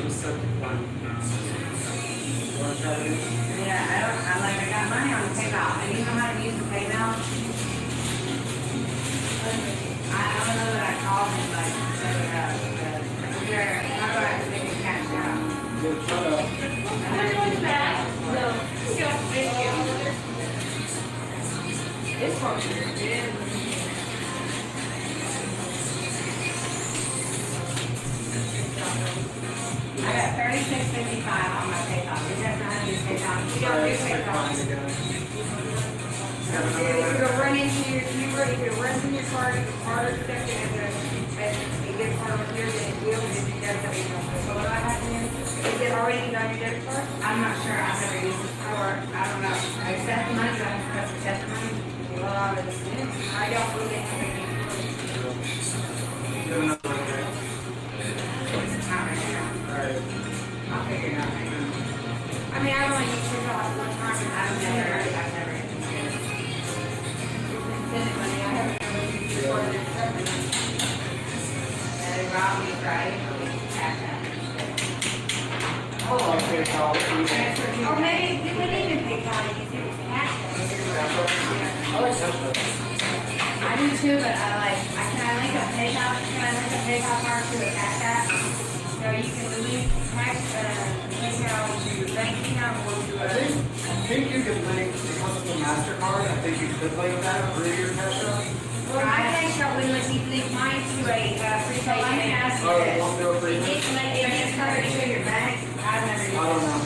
I got money on PayPal. And you know how to use the PayPal? I don't know that I called him, like, set it up. How do I make it cash out? It's for I got $36.55 on my PayPal. You guys know how to use PayPal? You don't use PayPal. If you run into your card, the card is accepted as a gift card with yours, and it will if you does that. So what do I have to do? Is it already on your debit card? I'm not sure. I've never used it before. I don't know. I accept the money, but I have to accept the money. Well, I don't really have anything. I'll figure it out. I mean, I've only used it all one time, and I've never sent it money. I haven't ever used it for this stuff. And they robbed me Friday for me to cash out. Or maybe we wouldn't even pay Friday if it was cash out. I do too, but can I link a PayPal card to a cash app? So you can link PayPal to your bank account or to a... I think you can link, because of the MasterCard, I think you could link that through your cash app. Well, I think I would link mine to a prepaid bank. It needs card to your bank. I've never used it. I don't know.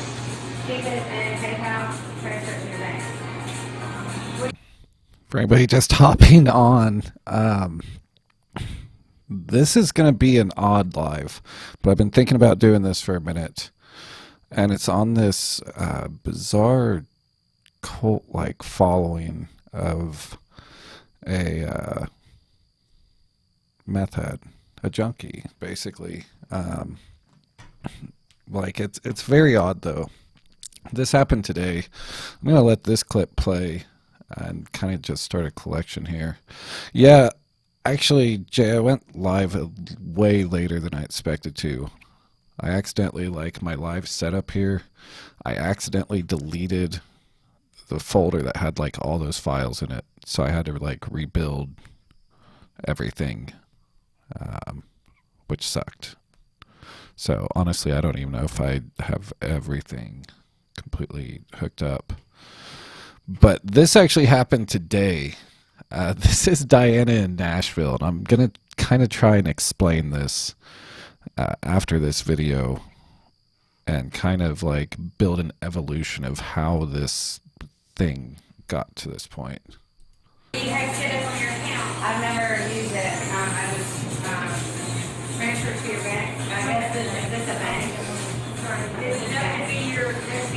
Keep it and PayPal, transfer it to your bank. For anybody just hopping on, this is going to be an odd live, but I've been thinking about doing this for a minute, and it's on this bizarre cult-like following of a meth head, a junkie, basically. It's very odd, though. This happened today. I'm going to let this clip play and kind of just start a collection here. Yeah, actually, Jay, I went live way later than I expected to. I accidentally, my live setup here, I accidentally deleted the folder that had, all those files in it. So I had to, rebuild everything, which sucked. So, honestly, I don't even know if I have everything completely hooked up. But this actually happened today. This is Diana in Nashville, and I'm going to kind of try and explain this after this video and kind of build an evolution of how this thing got to this point. You have set up on your account. I've never used it. I was transferred to your bank. I guess is this a bank? That would be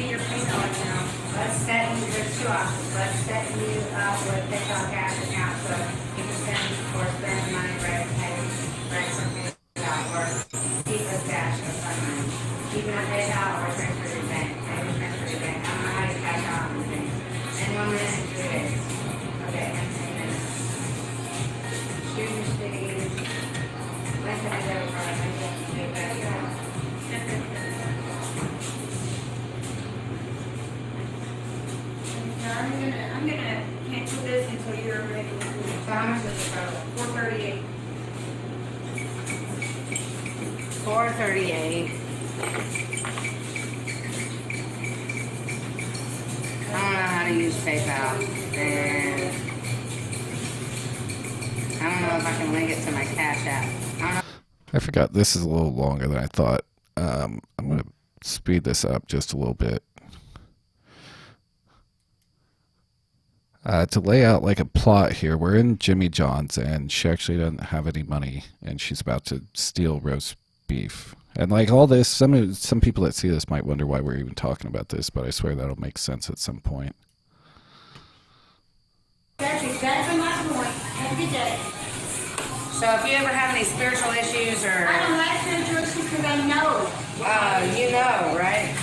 your PayPal account. Let's set you, there's two options. Let's set you up with PayPal cash account so you can send or spend money right from PayPal or keep the cash or money. Keep it on PayPal or transfer to your bank. Maybe transfer to your bank. I don't know how to cash out on the bank. And 1 minute and 2 days. Okay, and 10 minutes. Shoot your sticky. Let's have a debit card. Let's do that. I'm gonna cancel this until you're ready. So how much is it total? $438. $438. I don't know how to use PayPal, and I don't know if I can link it to my Cash App. I forgot this is a little longer than I thought. I'm going to speed this up just a little bit. To lay out a plot here, we're in Jimmy John's, and she actually doesn't have any money, and she's about to steal roast beef. And all this, some people that see this might wonder why we're even talking about this, but I swear that'll make sense at some point. That's exactly my point. Every day. So if you ever have any spiritual issues or... I don't have spiritual issues because I know. You know, right?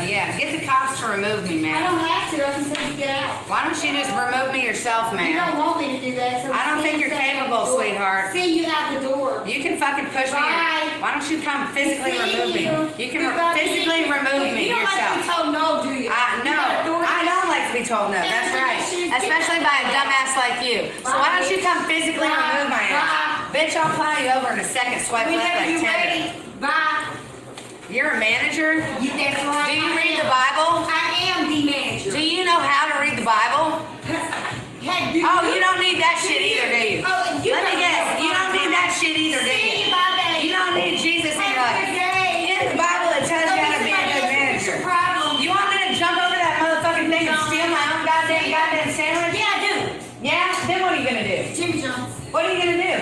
Yeah, get the cops to remove me, I man. don't have to until you get out. Why don't you just remove me yourself, You don't man? want me to do that, so I don't think you're capable, sweetheart. See you out the door. You can fucking push me. Bye. Why don't you come physically See remove me? You can Goodbye. physically remove me You don't like to be yourself. told no, do you? No, I don't like to be told no. That's right. Especially by a dumbass like you. So why don't you come physically remove my ass? Bitch, I'll plow you over in a second, swipe left Whenever like you're Tinder. ready, bye. You're a manager? That's right. Do you read the Bible? I am the manager. Do you know how to read the Bible? Oh, you don't need that shit either, do you? Oh, you Let me guess. You don't need that shit either, do See you? you, bye, You don't need Jesus in your life. Have a good day. In the Bible, it tells you how to be a good manager. You want me to jump over that motherfucking thing and steal my own goddamn sandwich? Yeah, I do. Yeah? Then what are you gonna do? Jimmy John's. What are you gonna do?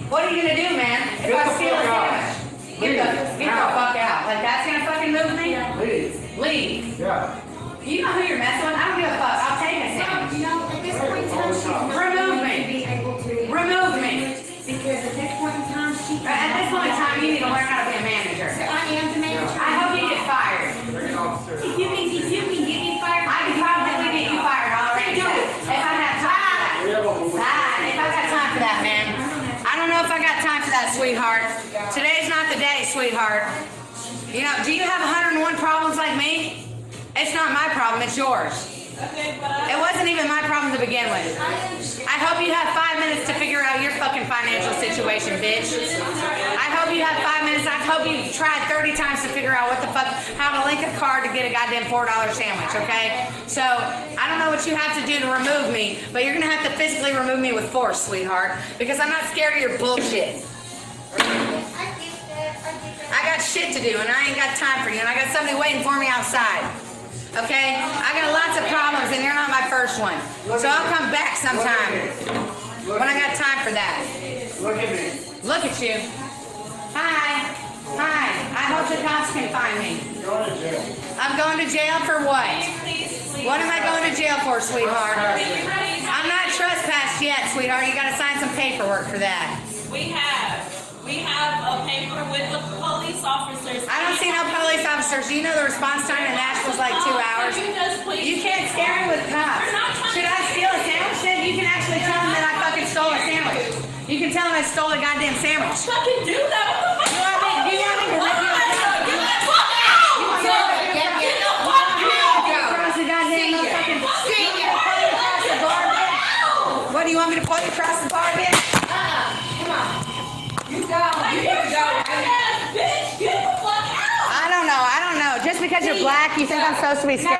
What are you gonna do, man? If I steal a sandwich? Get the fuck out. Like that's gonna fucking move me? Leave. Leave. Yeah. You know who you're messing with? I don't give a fuck. I'll take a sandwich. You know, at this point in time, she's not Remove going me. to be able to. Remove me. Because at this point in time, she. At this point in time, you need to learn how to be a manager. So I am the manager. I hope you get fired. Bring an officer. If you can get me fired. I could probably get you fired already. If I had time for that. If I got time for that, man. I don't know if I got time for that, sweetheart. Today's not the day, sweetheart. You know, do you have 101 problems like me? It's not my problem, it's yours. It wasn't even my problem to begin with. I hope you have 5 minutes to figure out your fucking financial situation, bitch. I hope you have 5 minutes. I hope you tried 30 times to figure out what the fuck, how to link a card to get a goddamn $4 sandwich, okay? So, I don't know what you have to do to remove me, but you're gonna have to physically remove me with force, sweetheart, because I'm not scared of your bullshit. I got shit to do, and I ain't got time for you, and I got somebody waiting for me outside. Okay? I got lots of problems, and you're not my first one. So I'll come back sometime when I got time for that. Look at me. Look at you. Hi. Hi. I hope the cops can find me. Going to jail. I'm going to jail for what? What am I going to jail for, sweetheart? I'm not trespassed yet, sweetheart. You got to sign some paperwork for that. We have a paper with the police officers. I don't see no police officers. You know the response time in Nashville's like 2 hours. You can't scare me with cops. Should I steal a sandwich? Then you can actually tell them that I fucking stole a sandwich. You can tell them I stole a goddamn sandwich. Fucking do that. What the fuck? Do you want me to rip you a sandwich? Get the fuck out! Get the fuck out! Across the goddamn motherfucking across the bar, bitch? What, do you want me to pull you across the bar, bitch? Come on. You go. Like, You you're need to go. bitch! Get the fuck out! I don't know. Just because you're black, you think I'm supposed to be scared?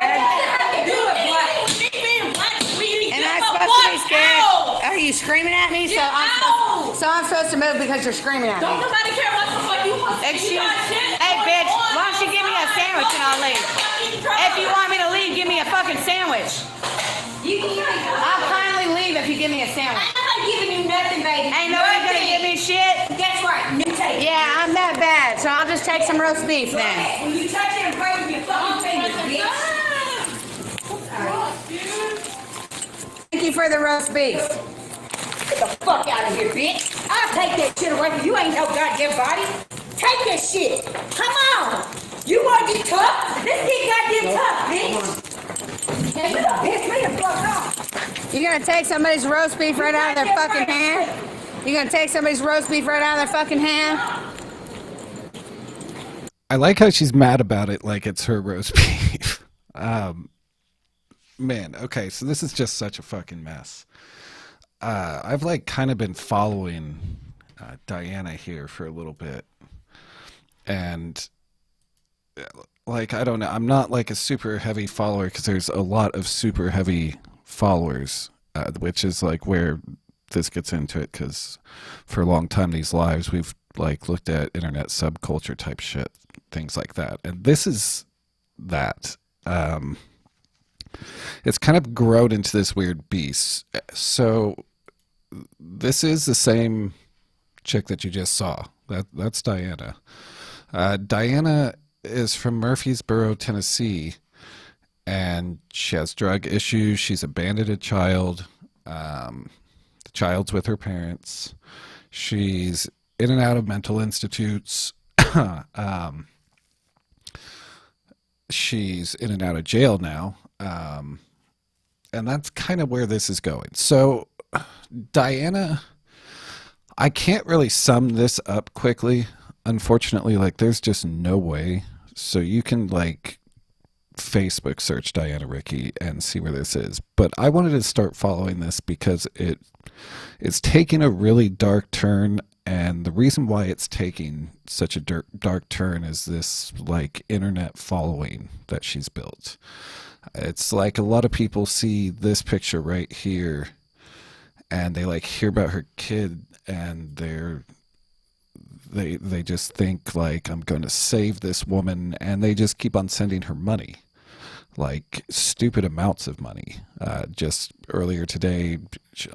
Do it, black. Me being black, we Am get I the supposed to be fuck scared? out! Are you screaming at me? Get out! So I'm supposed to move because you're screaming at Don't me. nobody care what the fuck you want. Excuse You got shit Hey, going bitch, on. why don't you give me a sandwich and I'll leave? If you want me to leave, give me a fucking sandwich. You can give me. I'll kindly leave if you give me a sandwich. I'm not giving you nothing, baby. Ain't nobody gonna give me shit? That's right. You take it. Yeah, I'm that bad, so I'll just take some roast beef then. When you touch it and play with your fucking fingers, bitch. Thank you for the roast beef. Get the fuck out of here, bitch. I'll take that shit away from you. Ain't no goddamn body. Take that shit. Come on. You want to get tough? Let's get goddamn tough, bitch. Hey, you done pissed me the fuck off. You gonna take somebody's roast beef right out of their fucking hand? You gonna take somebody's roast beef right out of their fucking hand? I like how she's mad about it like it's her roast beef. Man, okay, so this is just such a fucking mess. I've like kind of been following Diana here for a little bit. And like, I don't know, I'm not like a super heavy follower because there's a lot of super heavy followers, which is like where this gets into it, because for a long time these lives we've like looked at internet subculture type shit, things like that, and this is that. It's kind of grown into this weird beast. So this is the same chick that you just saw. That's Diana. Diana is from Murfreesboro, Tennessee, and she has drug issues. She's abandoned a child. The child's with her parents. She's in and out of mental institutes. she's in and out of jail now. And that's kind of where this is going. So Diana, I can't really sum this up quickly. Unfortunately, like there's just no way. So you can like Facebook search Dianna Rickey and see where this is. But I wanted to start following this because it's taking a really dark turn, and the reason why it's taking such a dark turn is this like internet following that she's built. It's like a lot of people see this picture right here and they like hear about her kid, and they just think like, I'm going to save this woman, and they just keep on sending her money, like stupid amounts of money. Just earlier today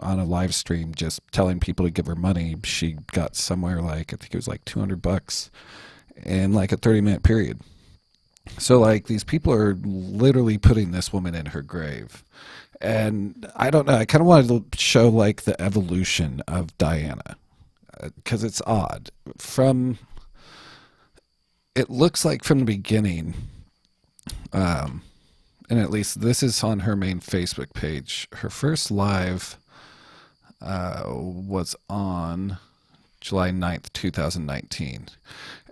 on a live stream, just telling people to give her money, she got somewhere like, I think it was like $200 in like a 30-minute period. So like these people are literally putting this woman in her grave. And I don't know, I kind of wanted to show like the evolution of Diana, because it's odd. It looks like from the beginning, and at least this is on her main Facebook page. Her first live was on July 9th, 2019.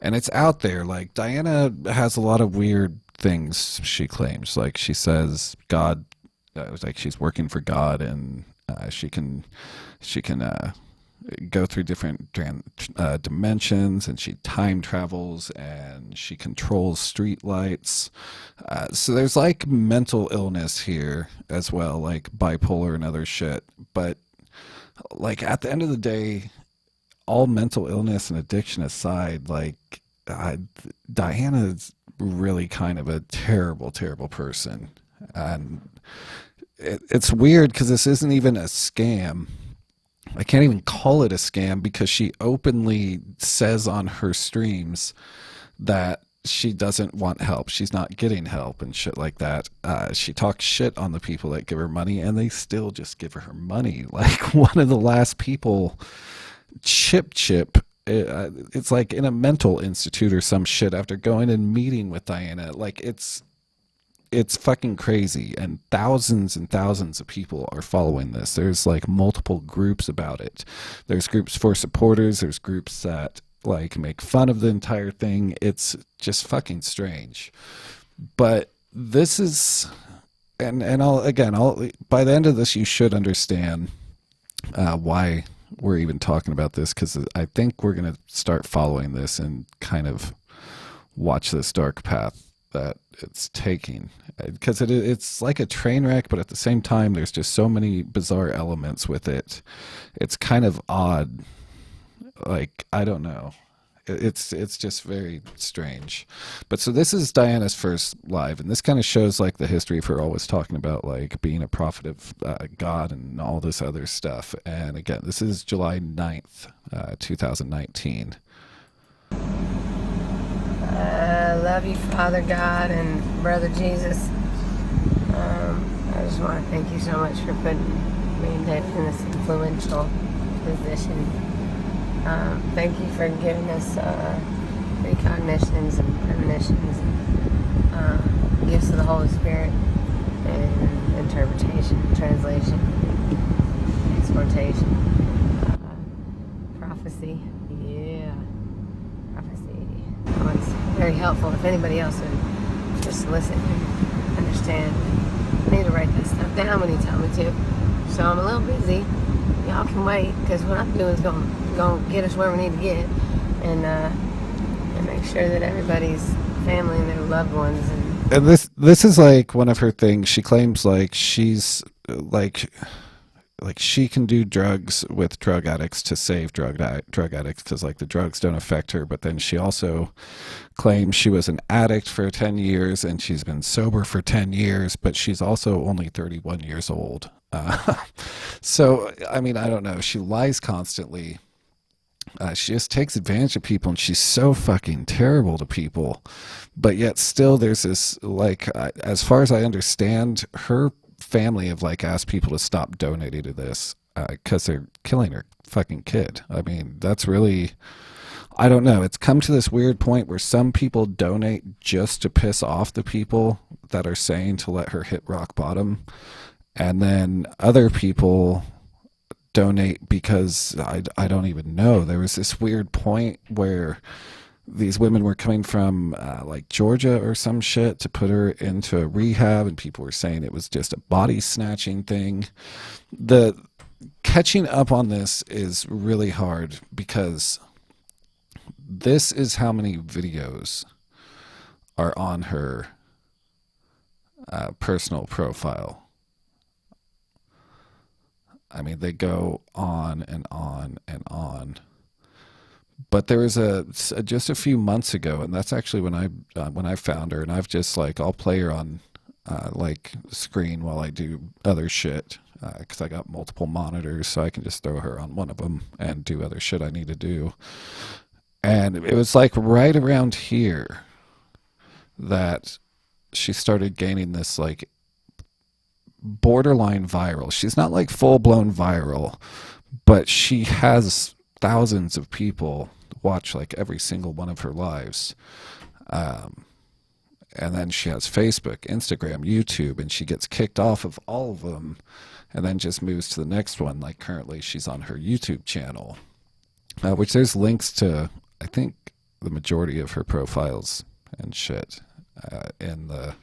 And it's out there. Like, Diana has a lot of weird things she claims. Like, she says God, like she's working for God, and she can go through different dimensions, and she time travels, and she controls street lights. So there's like mental illness here as well, like bipolar and other shit. But like at the end of the day, all mental illness and addiction aside, like Diana is really kind of a terrible, terrible person. And it's weird because this isn't even a scam. I can't even call it a scam because she openly says on her streams that she doesn't want help. She's not getting help and shit like that. She talks shit on the people that give her money, and they still just give her money. Like one of the last people, Chip, it's like in a mental institute or some shit after going and meeting with Diana. Like it's fucking crazy, and thousands of people are following this. There's like multiple groups about it. There's groups for supporters, there's groups that like make fun of the entire thing. It's just fucking strange. But this is, and I'll by the end of this you should understand why we're even talking about this, because I think we're going to start following this and kind of watch this dark path that it's taking, because it's like a train wreck, but at the same time there's just so many bizarre elements with it. It's kind of odd. Like, I don't know, it's just very strange. But so this is Diana's first live, and this kind of shows like the history of her always talking about like being a prophet of God and all this other stuff. And again, this is July 9th, 2019. I love you, Father God and Brother Jesus. I just want to thank you so much for putting me in this influential position. Thank you for giving us precognitions and premonitions, and gifts of the Holy Spirit, and interpretation, translation, exhortation, prophecy. Yeah, prophecy. Oh, it's very helpful if anybody else would just listen and understand. I need to write that stuff down when you tell me to. So I'm a little busy. Y'all can wait, because what I'm doing is going to get us where we need to get, and make sure that everybody's family and their loved ones. And this is like one of her things. She claims like she's like she can do drugs with drug addicts to save drug addicts, because like the drugs don't affect her. But then she also claims she was an addict for 10 years and she's been sober for 10 years, but she's also only 31 years old. So, I mean, I don't know. She lies constantly. She just takes advantage of people, and she's so fucking terrible to people. But yet still there's this, like, as far as I understand, her family have like asked people to stop donating to this because they're killing her fucking kid. I mean, that's really I don't know. It's come to this weird point where some people donate just to piss off the people that are saying to let her hit rock bottom. And then other people donate because I don't even know. There was this weird point where these women were coming from like Georgia or some shit to put her into a rehab, and people were saying it was just a body snatching thing. The catching up on this is really hard because this is how many videos are on her personal profile. I mean, they go on and on and on. But there was just a few months ago, and that's actually when I found her, and I've just like, I'll play her on like screen while I do other shit, because I got multiple monitors, so I can just throw her on one of them and do other shit I need to do. And it was like right around here that she started gaining this like borderline viral. She's not like full-blown viral, but she has thousands of people watch like every single one of her lives. And then she has Facebook, Instagram, YouTube, and she gets kicked off of all of them and then just moves to the next one. Like currently she's on her YouTube channel, which there's links to, I think, the majority of her profiles and shit in the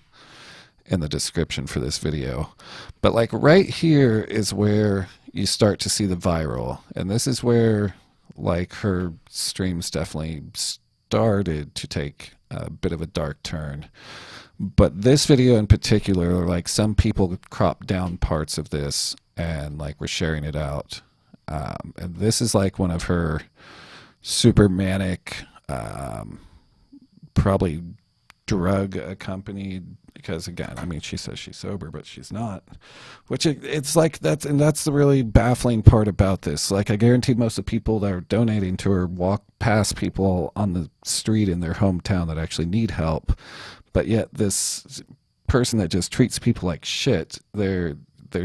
description for this video. But like right here is where you start to see the viral, and this is where like her streams definitely started to take a bit of a dark turn. But this video in particular, like some people cropped down parts of this and like were sharing it out, and this is like one of her super manic, probably drug accompanied, because again, I mean, she says she's sober, but she's not, which it's like that's the really baffling part about this. Like, I guarantee most of the people that are donating to her walk past people on the street in their hometown that actually need help, but yet this person that just treats people like shit, they're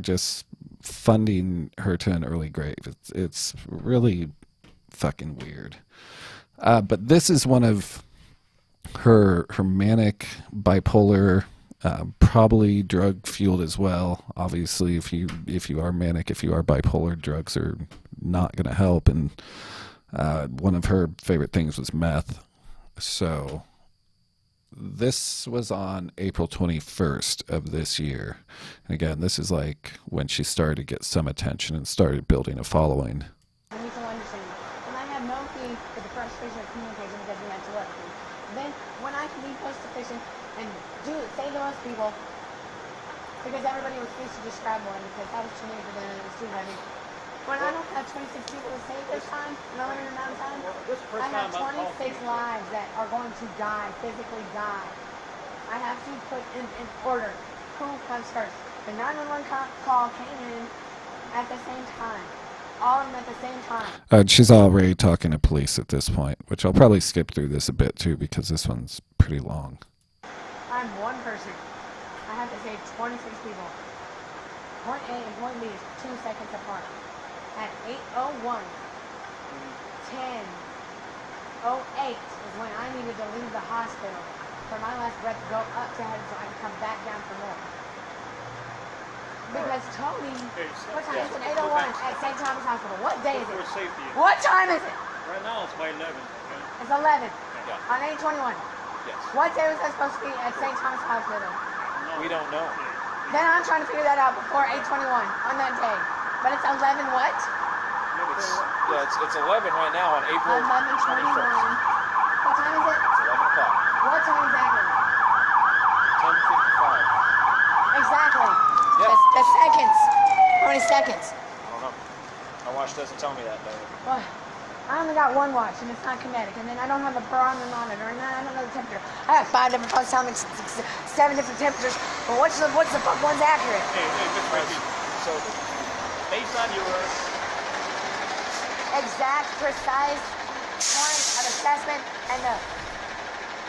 just funding her to an early grave. It's really fucking weird. But this is one of her manic, bipolar, probably drug fueled as well. Obviously, if you are manic, if you are bipolar, drugs are not going to help. And one of her favorite things was meth. So this was on April 21st of this year. And again, this is like when she started to get some attention and started building a following. And you can understand. And I had no fee for the frustration of communication because we had telepathy. Then when I can be post-efficient and say to those people, because everybody was used to describe one because I was too many for them and it was too heavy. When I don't have 26 people to save this time in a limited amount of time, I have 26 lives that are going to die, physically die. I have to put in order who comes first. The 911 call came in at the same time. All of them at the same time. She's already talking to police at this point, which I'll probably skip through this a bit too because this one's pretty long. I'm one person. I have to save 26 people. Point A and point B is 2 seconds apart. At 8:01, 10:08 is when I needed to leave the hospital for my last breath to go up to heaven so I can come back down for more. Because Tony, what time is it? 8:01 at St. Thomas Hospital. What day is it? What time is it? Right now it's by 11. Okay? It's 11. Yeah. On 8:21. Yes. What day was I supposed to be at St. Thomas Hospital? We don't know. Then I'm trying to figure that out before 8:21 on that day. But it's 11 what? It's 11 right now on April 11:21. 21st. What time is it? It's 11 o'clock. What time exactly? 10:55. Exactly. Yeah. The seconds. How many seconds? I don't know. My watch doesn't tell me that, though. Well, I only got one watch and it's not kinetic, and then I don't have a barometer monitor, and then I don't know the temperature. I have 5 different phones telling me 7 different temperatures, but what's the fuck one's accurate? Hey, Mr. Rickey. So, based on your Exact, precise point of assessment and the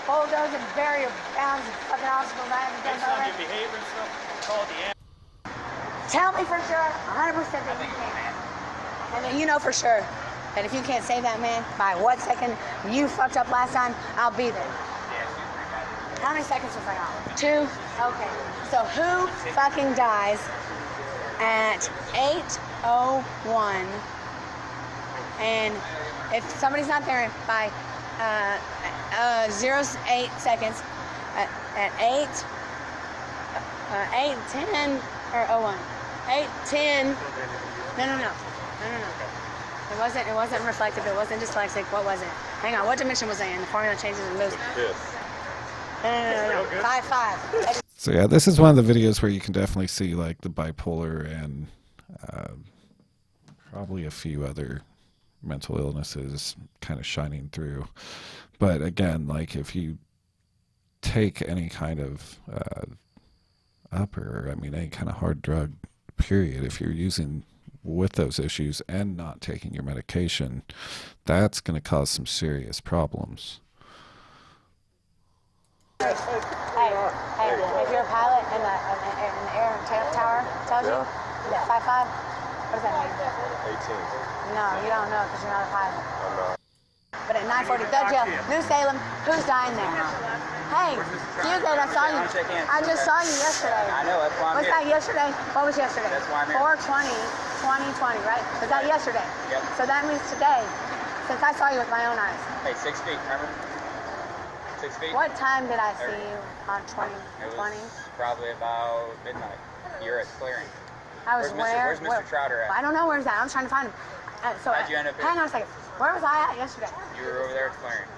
bulldoze and barrier bounds and fucking obstacles I haven't done based on your already. behavior and stuff, call Dianna. Tell me for sure, 100% that you can. And then you know for sure. that if you can't save that man by what second you fucked up last time, I'll be there. How many seconds was I on? 2? Okay. So who fucking dies at 8:01? And if somebody's not there by 0.8 seconds, at 8:10 or 01. 8:10. No. It wasn't reflective. It wasn't dyslexic. What was it? Hang on. What dimension was I in? The formula changes and moves. No. 5. So yeah, this is one of the videos where you can definitely see like the bipolar and probably a few other mental illnesses kind of shining through. But again, like if you take any kind of any kind of hard drug, period, if you're using with those issues and not taking your medication, that's going to cause some serious problems. Hey, if you're a pilot and the air tower tells you that 5'5", what does that mean? 18. No, you don't know because you're not a pilot. I'm not. But at 9:40, Doug Jail, New Salem, who's dying there? Hey, you did, I saw you. I just saw you yesterday. I know, that's why I'm Was here. that yesterday? What was yesterday? That's why I'm here. 4/20/2020, right? Was that yesterday? Yep. So that means today, since I saw you with my own eyes. Hey, 6 feet, remember? 6 feet? What time did I see you on It 2020? was probably about midnight. You're at Clearing. I was Where's Mr. Trotter at? I don't know where's that. I'm trying to find him. How'd you end up here? Hang on a second. Where was I at yesterday? You were over there at Clearing.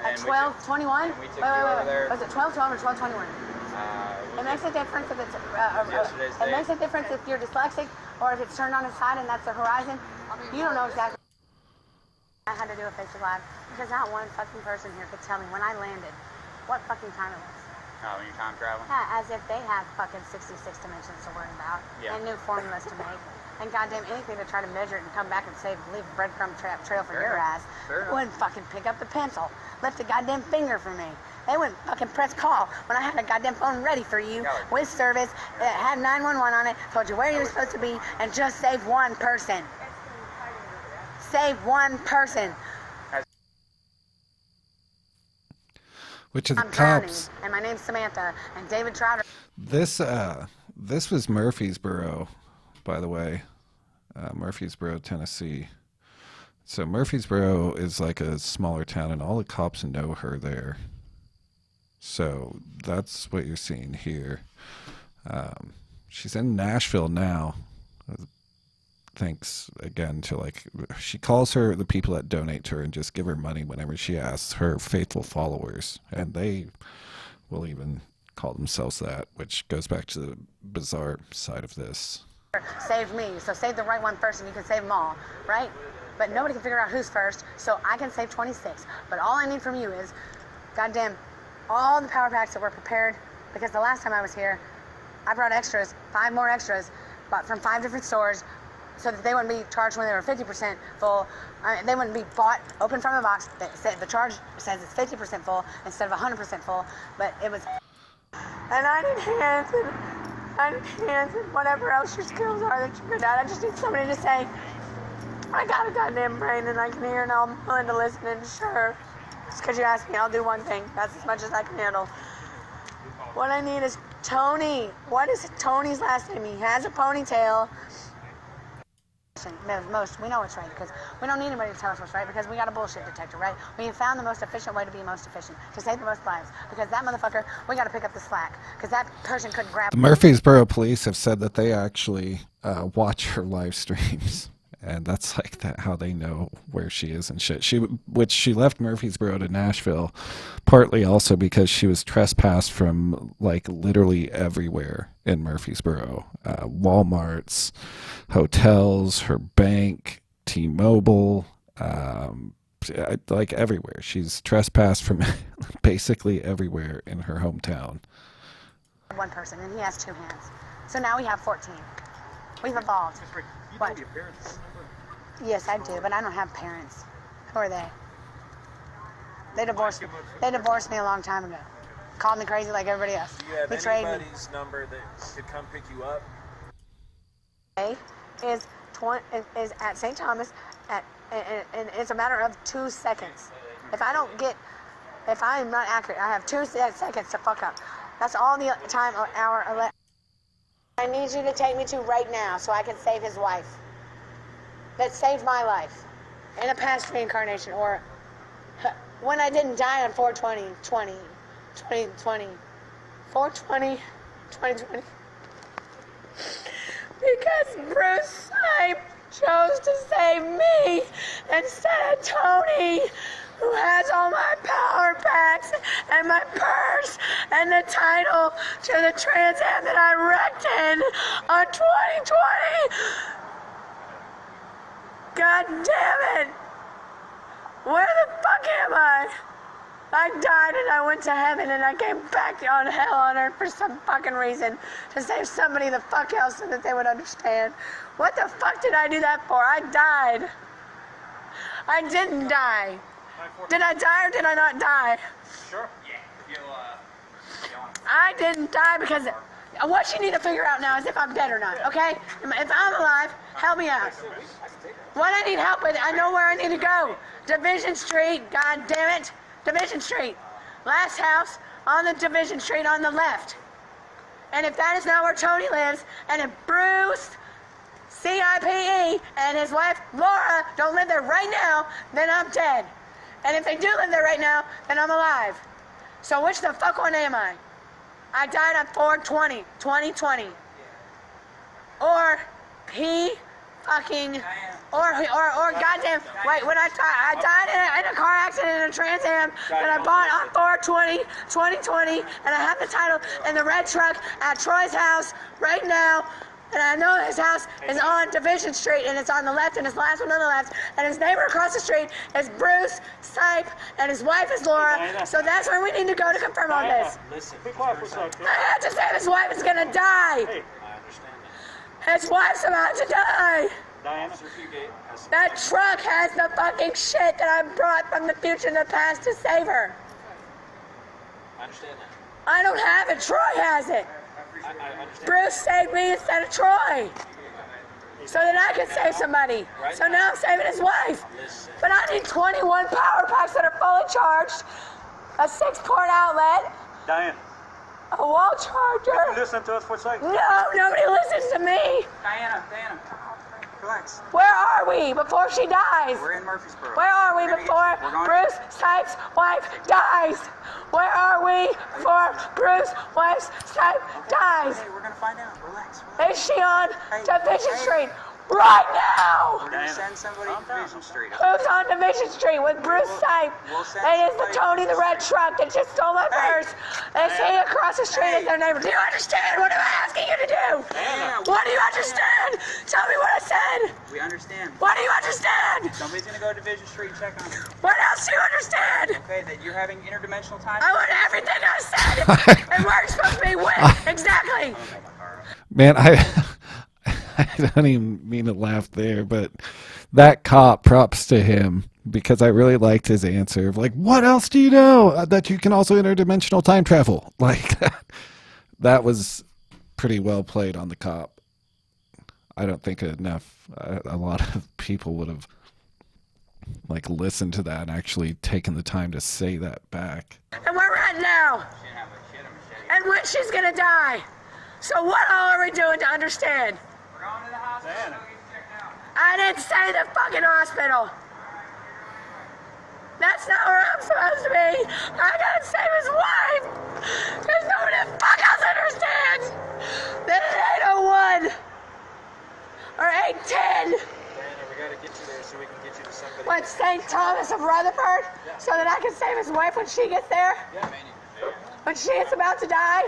At 12:21? we took you over there. Was it 12:12 or 12:21? It makes a difference if it's Yesterday's it date. makes a difference if you're dyslexic or if it's turned on its side and that's the horizon. You don't know exactly. I had to do a Facebook Live because not one fucking person here could tell me when I landed what fucking time it was. Oh, when you're time traveling? Yeah, as if they had fucking 66 dimensions to worry about and new formulas to make. And goddamn anything to try to measure it and come back and say, leave a breadcrumb trail for your ass. Wouldn't fucking pick up the pencil, lift a goddamn finger for me. They wouldn't fucking press call when I had a goddamn phone ready for you with service that had 911 on it, told you where you were supposed to be, and just save one person. Save one person. Which of the I'm drowning, cops? and my name's Samantha, and David Trotter. This was Murfreesboro, by the way. Murfreesboro, Tennessee. So Murfreesboro is like a smaller town, and all the cops know her there. So that's what you're seeing here. She's in Nashville now. Thanks again to she calls her the people that donate to her and just give her money whenever she asks, her faithful followers. And they will even call themselves that, which goes back to the bizarre side of this. Saved me, so save the right one first and you can save them all, right? But nobody can figure out who's first, so I can save 26. But all I need from you is, goddamn, all the power packs that were prepared, because the last time I was here, I brought extras, 5 more extras, bought from 5 different stores, so that they wouldn't be charged when they were 50% full. They wouldn't be bought, open from the box. The charge says it's 50% full instead of 100% full, but it was. And I need hands and whatever else your skills are that you're good at. I just need somebody to say, I got a goddamn brain and I can hear and I'm willing to listen and sure. Just because you asked me, I'll do one thing. That's as much as I can handle. What I need is Tony. What is Tony's last name? He has a ponytail. We know it's right because we don't need anybody to tell us what's right because we got a bullshit detector, right? We have found the most efficient way to be most efficient, to save the most lives, because that motherfucker, we got to pick up the slack because that person couldn't grab. The Murfreesboro police have said that they actually watch her live streams, and that's how they know where she is and shit. She left Murfreesboro to Nashville, partly also because she was trespassed from literally everywhere in Murfreesboro, Walmarts, hotels, her bank, T-Mobile, everywhere. She's trespassed from basically everywhere in her hometown. One person, and he has 2 hands. So now we have 14. We've evolved. What? Yes, I do, but I don't have parents. Who are they? They divorced me a long time ago. Called me crazy like everybody else. Do you have Betrayed anybody's number that could come pick you up? me. Is at St. Thomas at and it's a matter of 2 seconds. If I am not accurate, I have 2 seconds to fuck up. That's all the time hour. I need you to take me to right now so I can save his wife. That saved my life in a past reincarnation, or when I didn't die on 4/20/2020. 4/20/2020. Because Bruce Snipe chose to save me instead of Tony, who has all my power packs and my purse and the title to the Trans Am that I wrecked in on 2020. God damn it! Where the fuck am I? I died and I went to heaven and I came back on hell on earth for some fucking reason to save somebody the fuck else so that they would understand. What the fuck did I do that for? I died. I didn't die. Did I die or did I not die? Sure. Yeah. I didn't die because what you need to figure out now is if I'm dead or not, okay? If I'm alive, help me out. What I need help with, I know where I need to go. Division Street, god damn it. Division Street. Last house on the Division Street on the left. And if that is not where Tony lives, and if Bruce, CIPE, and his wife Laura don't live there right now, then I'm dead. And if they do live there right now, then I'm alive. So which the fuck one am I? I died on 4/20/2020. Or he fucking, or goddamn, wait, when I died in a car accident in a Trans Am that I bought on 4/20/2020, and I have the title in the red truck at Troy's house right now. And I know his house is on Division Street, and it's on the left, and his last one on the left, and his neighbor across the street is Bruce Sipe, and his wife is Laura, so that's where we need to go to confirm all this. Listen, be quiet for a second. I have to say his wife is gonna die. Hey, I understand His wife's about to die. Diana. That truck has the fucking shit that I brought from the future and the past to save her. I understand that. I don't have it, Troy has it. I understand. Bruce saved me instead of Troy, so that I could save somebody. So now I'm saving his wife. But I need 21 power packs that are fully charged, a 6-port outlet, Diane, a wall charger. listen to us for a second. No, nobody listens to me. Diana, relax. Where are we before she dies? We're in Murfreesboro. Where are we We're gonna before we're going Bruce Sipe's wife dies? Where are we before Bruce wife's Sipe dies? Hey, we're gonna find out. Relax. Is she on Division Street right now? We're gonna send somebody to Division Street. Who's on Division Street with Bruce Sipe? And is the Tony the red truck that just stole my purse? Is he across the street as their neighbor? Do you understand what I'm asking you to do? What do you understand? Tell me what I said. We understand. What do you understand? Somebody's gonna go to Division Street and check on you. What else do you understand? Okay, that you're having interdimensional time. I want everything I said. And where it's supposed to be with. Exactly. Man, I don't even mean to laugh there, but that cop, props to him, because I really liked his answer of like, what else do you know? That you can also interdimensional time travel. Like, that was pretty well played on the cop. I don't think a lot of people would have like listened to that and actually taken the time to say that back. And we're right now. And when she's gonna die. So what all are we doing to understand? We're going to the hospital. I didn't say the fucking hospital. That's not where I'm supposed to be. I gotta save his wife. Because nobody the fuck else understands that it's 801 or 810. Diana, we gotta get you there so we can get you to somebody. What, St. Thomas of Rutherford? So that I can save his wife when she gets there? Yeah. When she is about to die?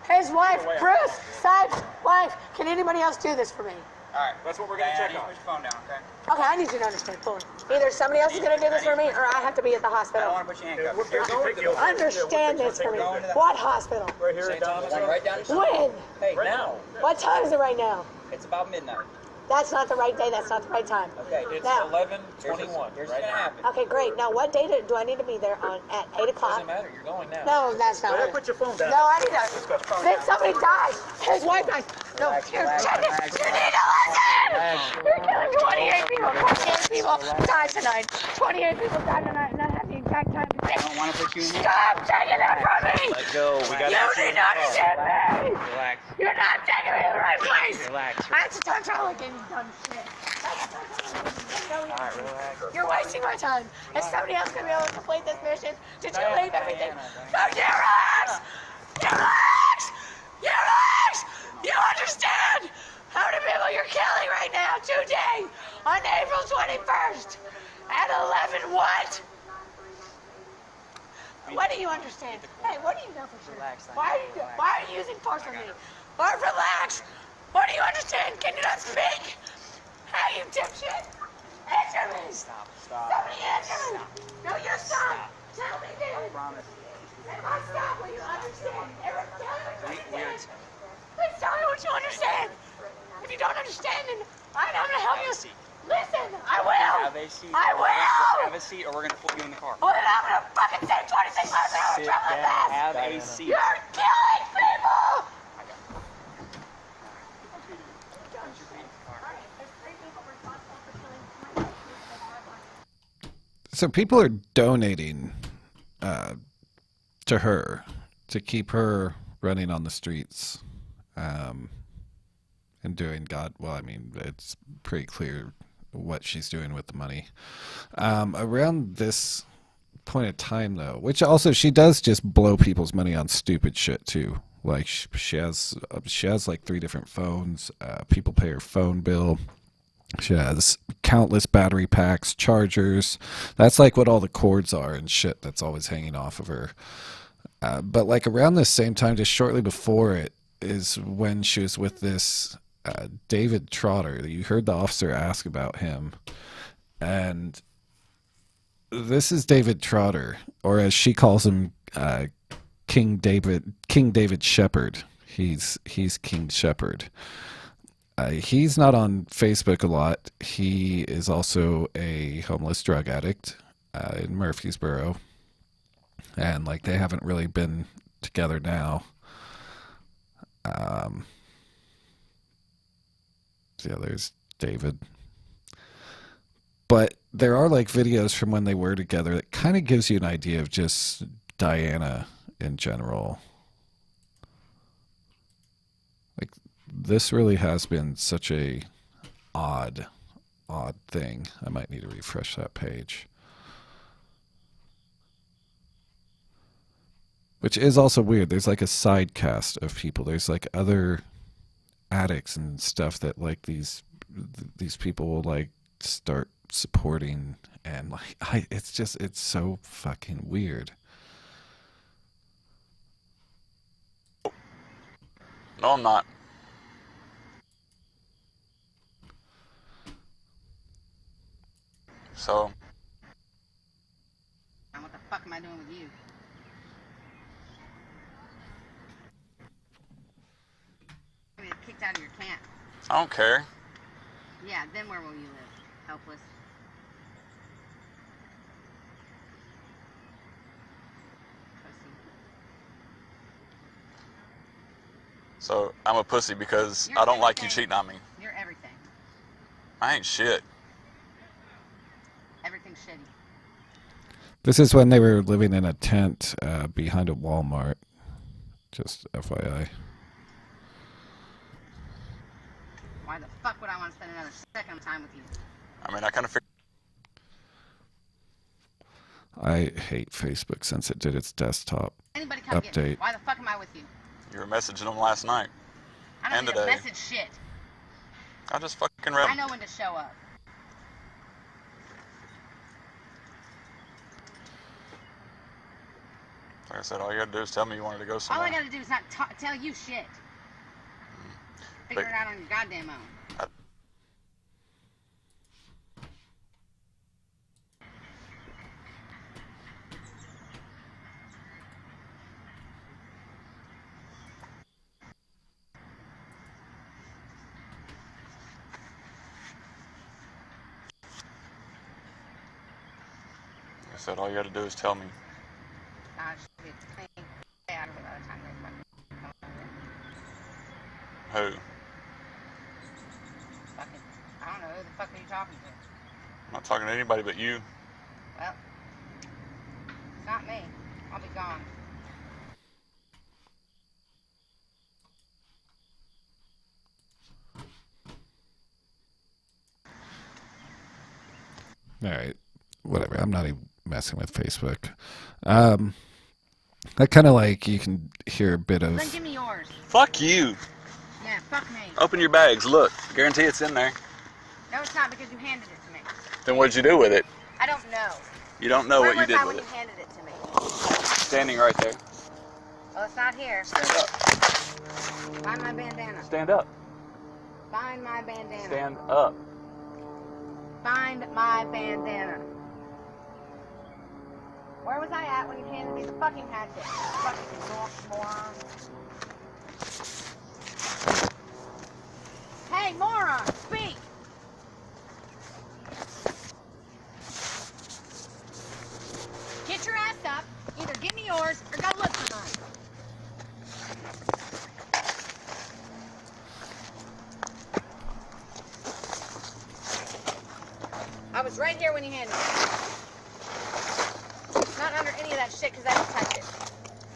His wife, Bruce Sipe's wife. Can anybody else do this for me? Alright, That's what we're gonna check on. Put your phone down, okay? Okay, I need you to understand fully. Either somebody else is going to do this for me, or I have to be at the I don't hospital. want to put your handcuffs. Understand this for me. What hospital? Right here at Thomas. Right down. When? Hey, now. What time is it right now? It's about midnight. That's not the right day. That's not the right time. Okay. It's Now- 11:21 Here's right what's gonna now. happen. Okay, great. Now, what day do I need to be there on at 8 o'clock? Doesn't matter. You're going now. No, that's not it. Put your phone down. No, I need to. Then somebody dies. His wife dies. No, you're kidding. You need to listen. You're killing 28 people. 28 people died tonight. 28 people died tonight, and I have the exact time to say. I don't want to put you in here. Stop taking that from me. Let go. We got You need to understand me. Relax. You're not taking me to the right place. Relax. That's a time travel game, you dumb shit. Alright, relax. You're wasting my time. Is somebody else gonna be able to complete this mission? Did you leave everything? No, you relax! You relax! You relax! You understand how many people you're killing right now, today, on April 21st, at 11 what? What do you understand? Hey, what do you know for sure? Why are you using force on me? Or relax! What do you understand? Can you not speak? Hey, you dipshit! Answer me! Stop. Somebody answer me! No, you stop! Tell me, dude! I promise. If I stop, will you understand? Eric, tell me what you We're understand! Please tell me what you understand! If you don't understand, then I'm gonna help you. Listen, I will! Have a seat. I will! Have a seat, or we're gonna put you in the car. Well, then I'm gonna fucking save 26 miles an hour Sit traveling down. fast! Have a seat. You're killing people! So people are donating to her to keep her running on the streets and doing God. Well, I mean, it's pretty clear what she's doing with the money. Around this point of time, though, which also she does just blow people's money on stupid shit too. Like she has like 3 different phones. People pay her phone bill. She has countless battery packs, chargers. That's like what all the cords are and shit that's always hanging off of her. But like around this same time, just shortly before it, is when she was with this David Trotter. You heard the officer ask about him. And this is David Trotter, or as she calls him, King David Shepherd. He's King Shepherd. He's not on Facebook a lot. He is also a homeless drug addict in Murfreesboro. And like they haven't really been together now. So yeah, there's David. But there are like videos from when they were together that kind of gives you an idea of just Diana in general. Like this really has been such a odd thing. I might need to refresh that page. Which is also weird. There's like a side cast of people. There's like other addicts and stuff that like these people will like start supporting, and like it's so fucking weird. No, I'm not. So. And what the fuck am I doing with you? I'm gonna get kicked out of your camp. I don't care. Yeah, then where will you live? Helpless. Pussy. So I'm a pussy because You're I don't like you everything. cheating on me. You're everything. I ain't shit. Everything's shitty. This is when they were living in a tent behind a Walmart. Just FYI. Why the fuck would I want to spend another second of time with you? I mean, I kind of figured. I hate Facebook since it did its desktop Anybody come get me? update. Why the fuck am I with you? You were messaging them last night. I don't And need to today. message shit. I just fucking read I them. know when to show up. Like I said, all you gotta do is tell me you wanted to go All somewhere. I gotta do is not tell you shit. Figure it out on your goddamn own. said, all you got to do is tell me. I should be clean out of it by the time they fucking come over. Who? Fucking, I don't know, who the fuck are you talking to? I'm not talking to anybody but you. Well, it's not me. I'll be gone. All right, whatever. I'm not even messing with Facebook. I kind of like, you can hear a bit of. Then give me yours. Fuck you. Yeah, fuck me. Open your bags. Look. Guarantee it's in there. No, it's not, because you handed it to me. Then what'd you do with it? I don't know. You don't know Where what you was did I when with you it. handed it to me? Standing right there. Well, it's not here. Stand up. Find my bandana. Stand up. Find my bandana. Stand up. Find my bandana. Where was I at when you handed me the fucking hatchet? Fucking moron. Hey, moron, speak! Get your ass up. Either give me yours or go look for mine. I was right here when you handed it. Not under any of that shit, because I didn't touch it.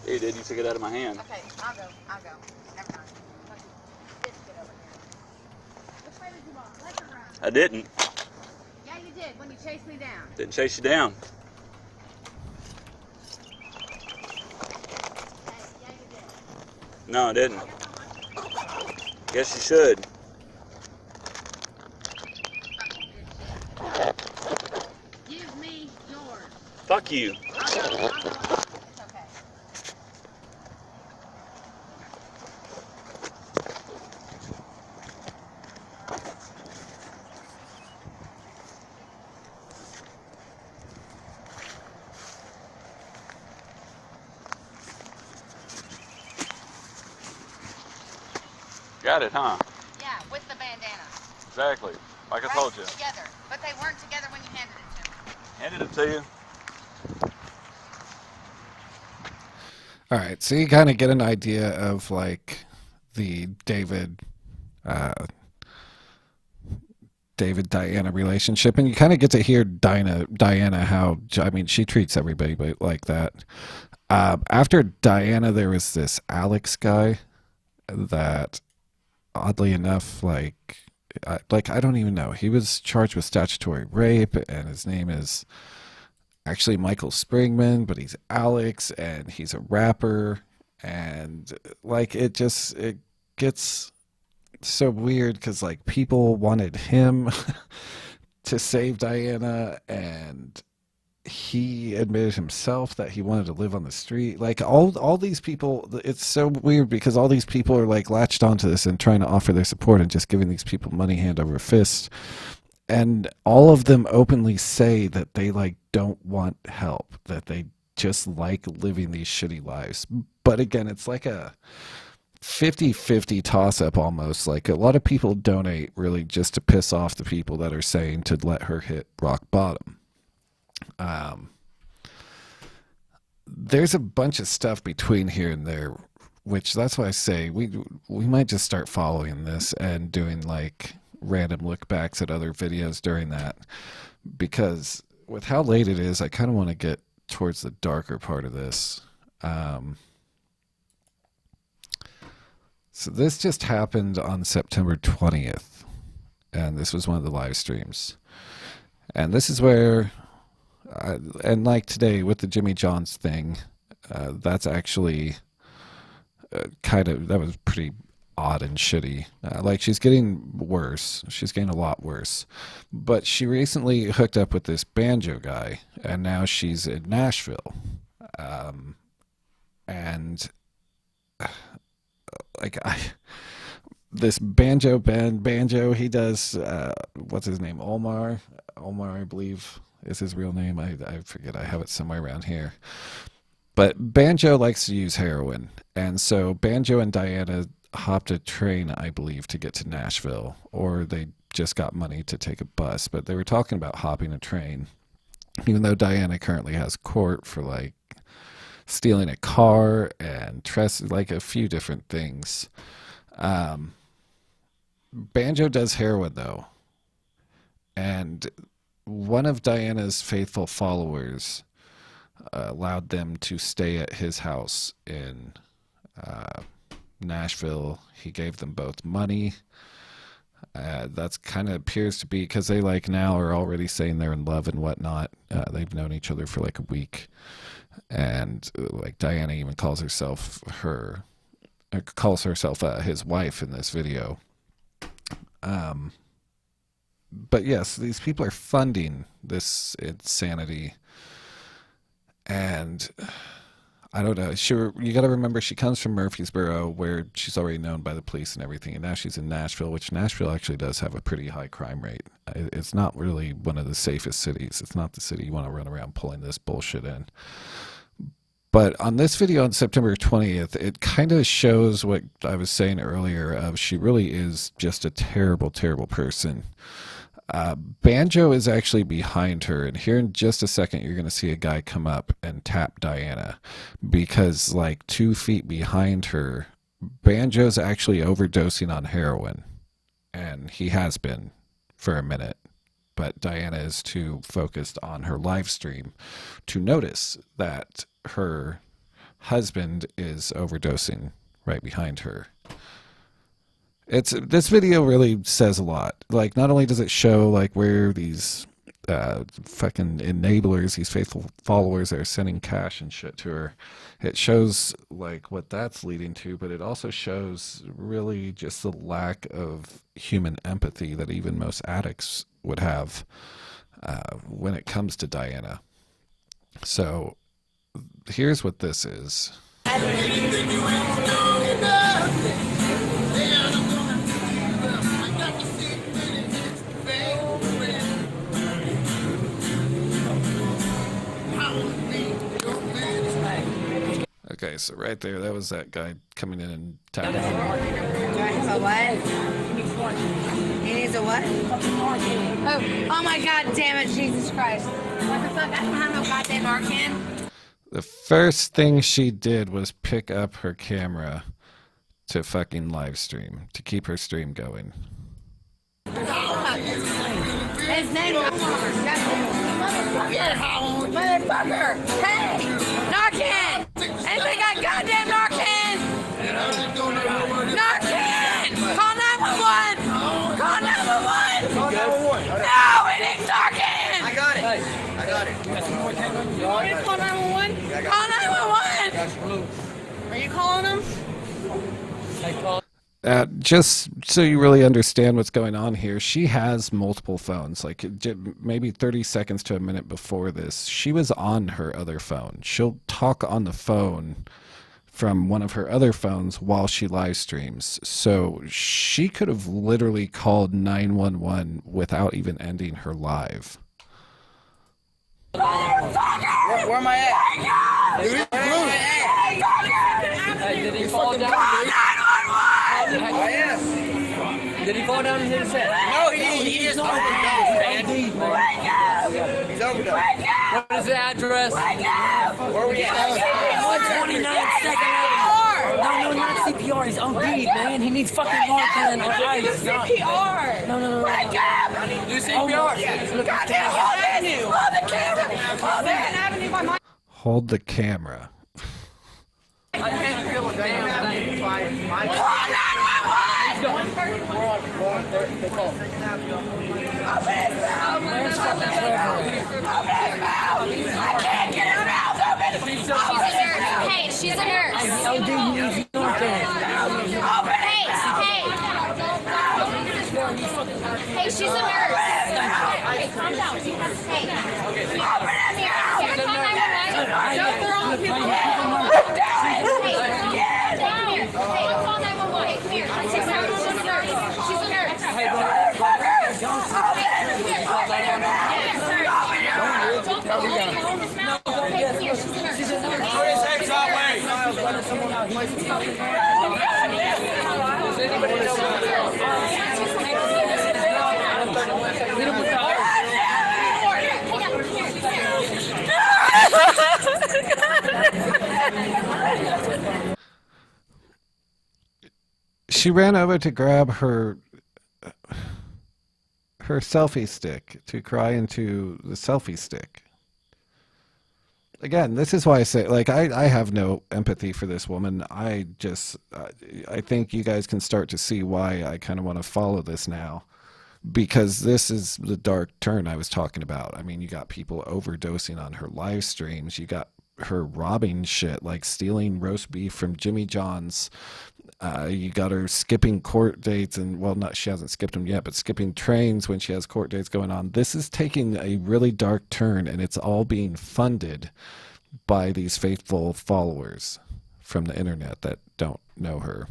Yeah, you did. You took it out of my hand. Okay, I'll go. Never mind. Fucking biscuit over here. Which way did you walk? Left or right? I didn't. Yeah, you did, when you chased me down. Didn't chase you down. Hey, yeah, you did. No, I didn't. Guess you should. Give me yours. Fuck you. I'll go. It's okay. Got it, huh? Yeah, with the bandana. Exactly. Like I Right told you. together. But they weren't together when you handed it to me. Handed it to you. All right, so you kind of get an idea of like the David Diana relationship, and you kind of get to hear Diana how, I mean, she treats everybody but like that. After Diana, there was this Alex guy that, oddly enough, I don't even know. He was charged with statutory rape, and his name is actually Michael Springman, but he's Alex, and he's a rapper, and it gets so weird because like people wanted him to save Diana, and he admitted himself that he wanted to live on the street. Like all these people, it's so weird because all these people are like latched onto this and trying to offer their support and just giving these people money hand over fist. And all of them openly say that they like don't want help, that they just like living these shitty lives. But again, it's like a 50-50 toss-up almost. Like a lot of people donate really just to piss off the people that are saying to let her hit rock bottom. There's a bunch of stuff between here and there, which that's why I say we might just start following this and doing like random look backs at other videos during that, because with how late it is, I kind of want to get towards the darker part of this. So this just happened on September 20th, and this was one of the live streams, and this is where and like today with the Jimmy Johns thing, that's actually that was pretty odd and shitty. Like she's getting worse. She's getting a lot worse. But she recently hooked up with this banjo guy, and now she's in Nashville. And this banjo, he does, what's his name? Omar, I believe is his real name. I forget. I have it somewhere around here. But Banjo likes to use heroin. And so Banjo and Diana hopped a train, I believe, to get to Nashville, or they just got money to take a bus, but they were talking about hopping a train. even though Diana currently has court for like stealing a car and like a few different things. Banjo does heroin though, and one of Diana's faithful followers allowed them to stay at his house in Nashville. He gave them both money. That's kind of appears to be because they like now are already saying they're in love and whatnot. They've known each other for like a week, and like Diana even calls herself his wife in this video. But yes, these people are funding this insanity, and I don't know. You got to remember she comes from Murfreesboro, where she's already known by the police and everything, and now she's in Nashville, which Nashville actually does have a pretty high crime rate. It's not really one of the safest cities. It's not the city you want to run around pulling this bullshit in. But on this video on September 20th, it kind of shows what I was saying earlier of she really is just a terrible, terrible person. Banjo is actually behind her, and here in just a second you're going to see a guy come up and tap Diana, because like 2 feet behind her, Banjo's actually overdosing on heroin, and he has been for a minute. But Diana is too focused on her live stream to notice that her husband is overdosing right behind her. This video really says a lot. Like, not only does it show like where these fucking enablers, these faithful followers that are sending cash and shit to her, it shows like what that's leading to, but it also shows really just the lack of human empathy that even most addicts would have when it comes to Diana. So here's what this is. Okay, so right there, that was that guy coming in and tapping. Do I have a what? He needs a what? Oh my god damn it, Jesus Christ. What the fuck? I don't have no goddamn Narcan. The first thing she did was pick up her camera to fucking live stream, to keep her stream going. His name is Motherfucker! Hey! Narcan! Anybody got goddamn Narcan? Narcan! Call 911! Call 911! Call 911. No, we need Narcan! I got it. You want me to call 911? Call 911! Are you calling them? Just so you really understand what's going on here, she has multiple phones. Like maybe 30 seconds to a minute before this, she was on her other phone. She'll talk on the phone from one of her other phones while she live streams. So she could have literally called 911 without even ending her live. Where am I at? Did he fall down? I am. Did he fall down and hit his head? No, he just overdosed, man. He's overdosed. What is the address? Where we at? 129 Second Avenue. No, not CPR. He's OD'd, man. He needs fucking Narcan or ice. CPR! No. Wake up! Do CPR. Goddamn, hold the camera! Hold it! Hold the camera. I can't feel a damn thing. Call 911! We're on third call. Open his mouth! I can't get his mouth open! Officer! Hey, she's a nurse. OD needs Narcan. Hey, she's a nurse. Hey, calm down. Hey. Open his mouth! You're calling 911? Don't throw on people! Hey, come here. Hey, don't call 911. Hey, come here. She's a nurse. She's a nurse. Hey, Motherfucker! Open your mouth! Yes, sir. Don't throw on his mouth. Hey, come here. She's a nurse. Does anybody know what She ran over to grab her selfie stick, to cry into the selfie stick. Again, this is why I say, like, I have no empathy for this woman. I think you guys can start to see why I kind of want to follow this now, because this is the dark turn I was talking about. I mean, you got people overdosing on her live streams. You got her robbing shit, like stealing roast beef from Jimmy John's. You got her skipping court dates, and well, not, she hasn't skipped them yet, but skipping trains when she has court dates going on. This is taking a really dark turn, and it's all being funded by these faithful followers from the internet that don't know her.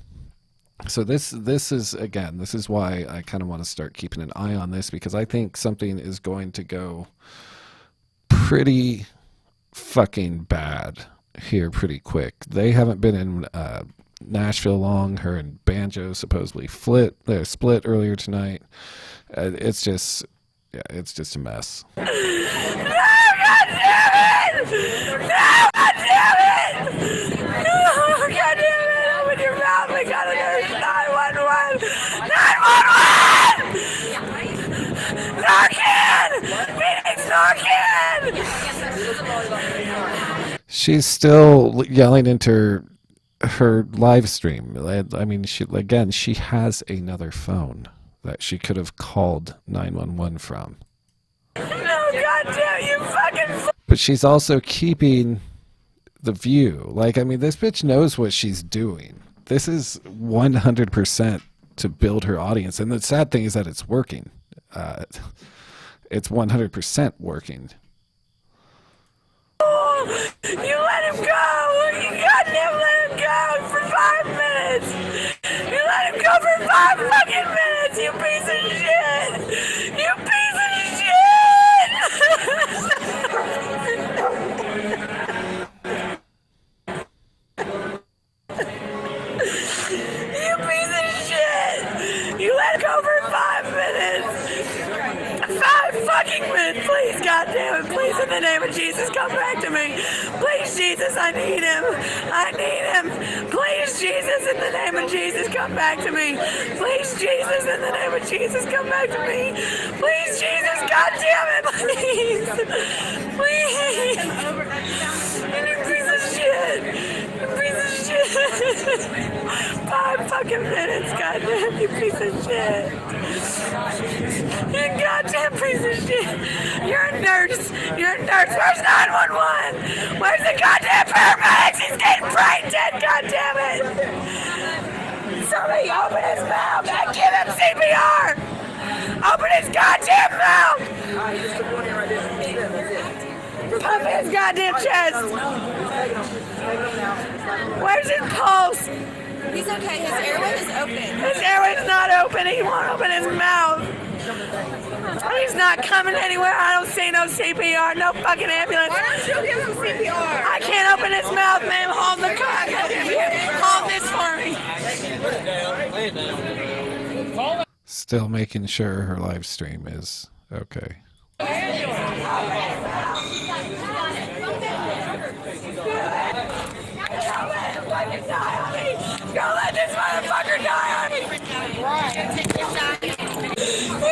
So this is, again, this is why I kind of want to start keeping an eye on this, because I think something is going to go pretty fucking bad here pretty quick. They haven't been in Nashville long. Her and Banjo supposedly split earlier tonight. It's just, yeah, it's just a mess. No, God damn it! No, God damn it! No, God damn it! Open your mouth. We got to nurse 911. 911! Narcan! Phoenix Narcan! She's still yelling into her live stream. I mean, she has another phone that she could have called 911 from. No, goddamn, you fucking. But she's also keeping the view. Like, I mean, this bitch knows what she's doing. This is 100% to build her audience. And the sad thing is that it's working. It's 100% working. Oh, you let him go! You goddamn let him go for 5 minutes! You let him go for 5 fucking minutes, you piece of shit! You piece of shit! You piece of shit! You let him go for 5 minutes! 5 fucking minutes, please, goddamn it, please, in the name of Jesus, come back to me. Please, Jesus, I need him. I need him. Please, Jesus, in the name of Jesus, come back to me. Please, Jesus, in the name of Jesus, come back to me. Please, Jesus, goddamn it, please. Please. You piece of shit. You piece of shit. 5 fucking minutes, goddamn, you piece of shit. You goddamn piece of shit. You're a nurse. You're a nurse. Where's 911? Where's the goddamn paramedics? He's getting brain dead, goddamn it. Somebody open his mouth and give him CPR. Open his goddamn mouth. Pump his goddamn chest. Where's his pulse? He's okay. His airway is open. His airway's not open. He won't open his mouth. He's not coming anywhere. I don't see no CPR, no fucking ambulance. Why don't you give him CPR? I can't open his mouth, ma'am. Hold the car. Hold this for me. Still making sure her live stream is okay. Don't let this motherfucker die on me! You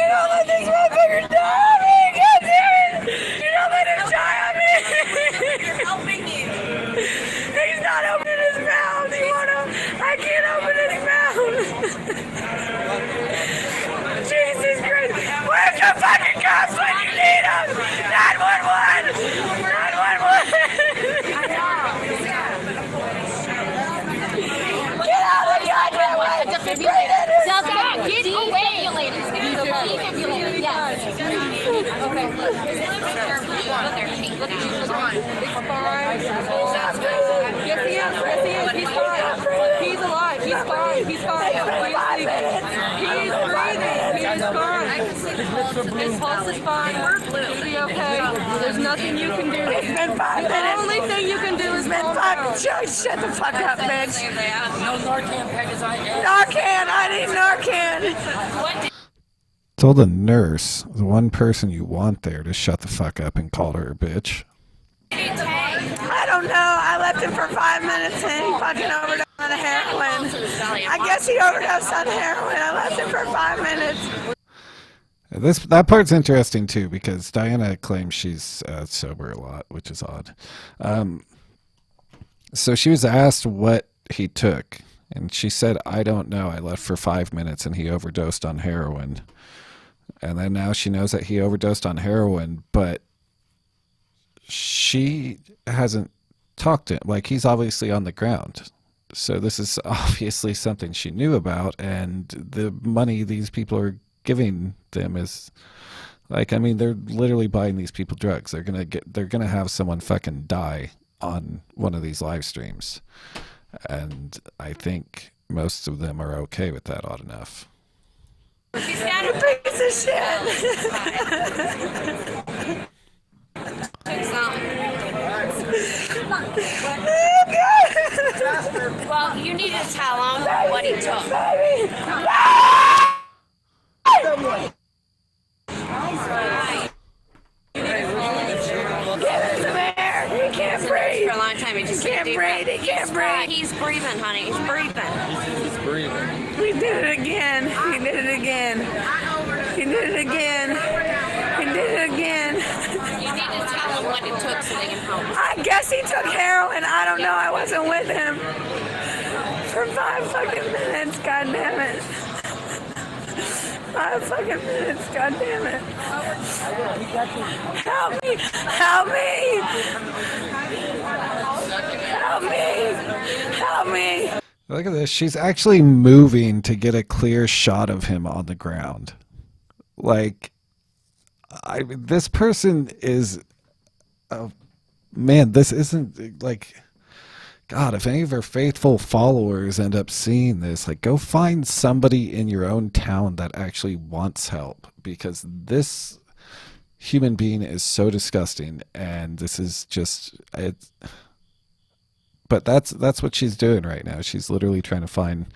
don't let this motherfucker die on me! God damn it! You don't let him die on me! You're helping you. He's not opening his mouth! He won't open. I can't open his mouth! Jesus Christ! Where's the fucking cops when you need them? 911! 911! Get out of the goddamn way! Defibrillator. Just get defibrillated. Defibrillated, yes. Okay. Look at you. Yes, he is. He's fine. He's alive. He's fine. He's fine. He's breathing. He is fine. His pulse is fine. He'll be okay. There's nothing you can do. It's been 5 minutes. The only thing you can do is been 5 minutes. Shut the fuck up, bitch. No Narcan package. Narcan. I need Narcan. Told the nurse, the one person you want there, to shut the fuck up and called her a bitch. I don't don't know. I left him for 5 minutes and he fucking overdosed on heroin. I guess he overdosed on heroin. I left him for 5 minutes. That part's interesting too, because Diana claims she's sober a lot, which is odd. So she was asked what he took, and she said, "I don't know. I left for 5 minutes and he overdosed on heroin." And then now she knows that he overdosed on heroin, but she hasn't talked to him. Like, he's obviously on the ground. So this is obviously something she knew about, and the money these people are giving them is like, I mean, they're literally buying these people drugs. They're gonna have someone fucking die on one of these live streams, and I think most of them are okay with that, odd enough. She's got a piece of shit. Well, you need to tell him what he took. Get him some air. He can't breathe. For a long time, he just can't breathe. He can't breathe. He's breathing, honey. He's breathing. He's breathing. He did it again. He did it again. He did it again. He did it again. You need to tell him what he took so they can help. I guess he took heroin. I don't know. I wasn't with him for 5 fucking minutes. God damn it. 5 fucking minutes. God damn it. Help me. Help me. Help me. Help me. Look at this. She's actually moving to get a clear shot of him on the ground. Like, this person is, man, this isn't like, God, if any of her faithful followers end up seeing this, like, go find somebody in your own town that actually wants help, because this human being is so disgusting, and this is just, but that's what she's doing right now. She's literally trying to find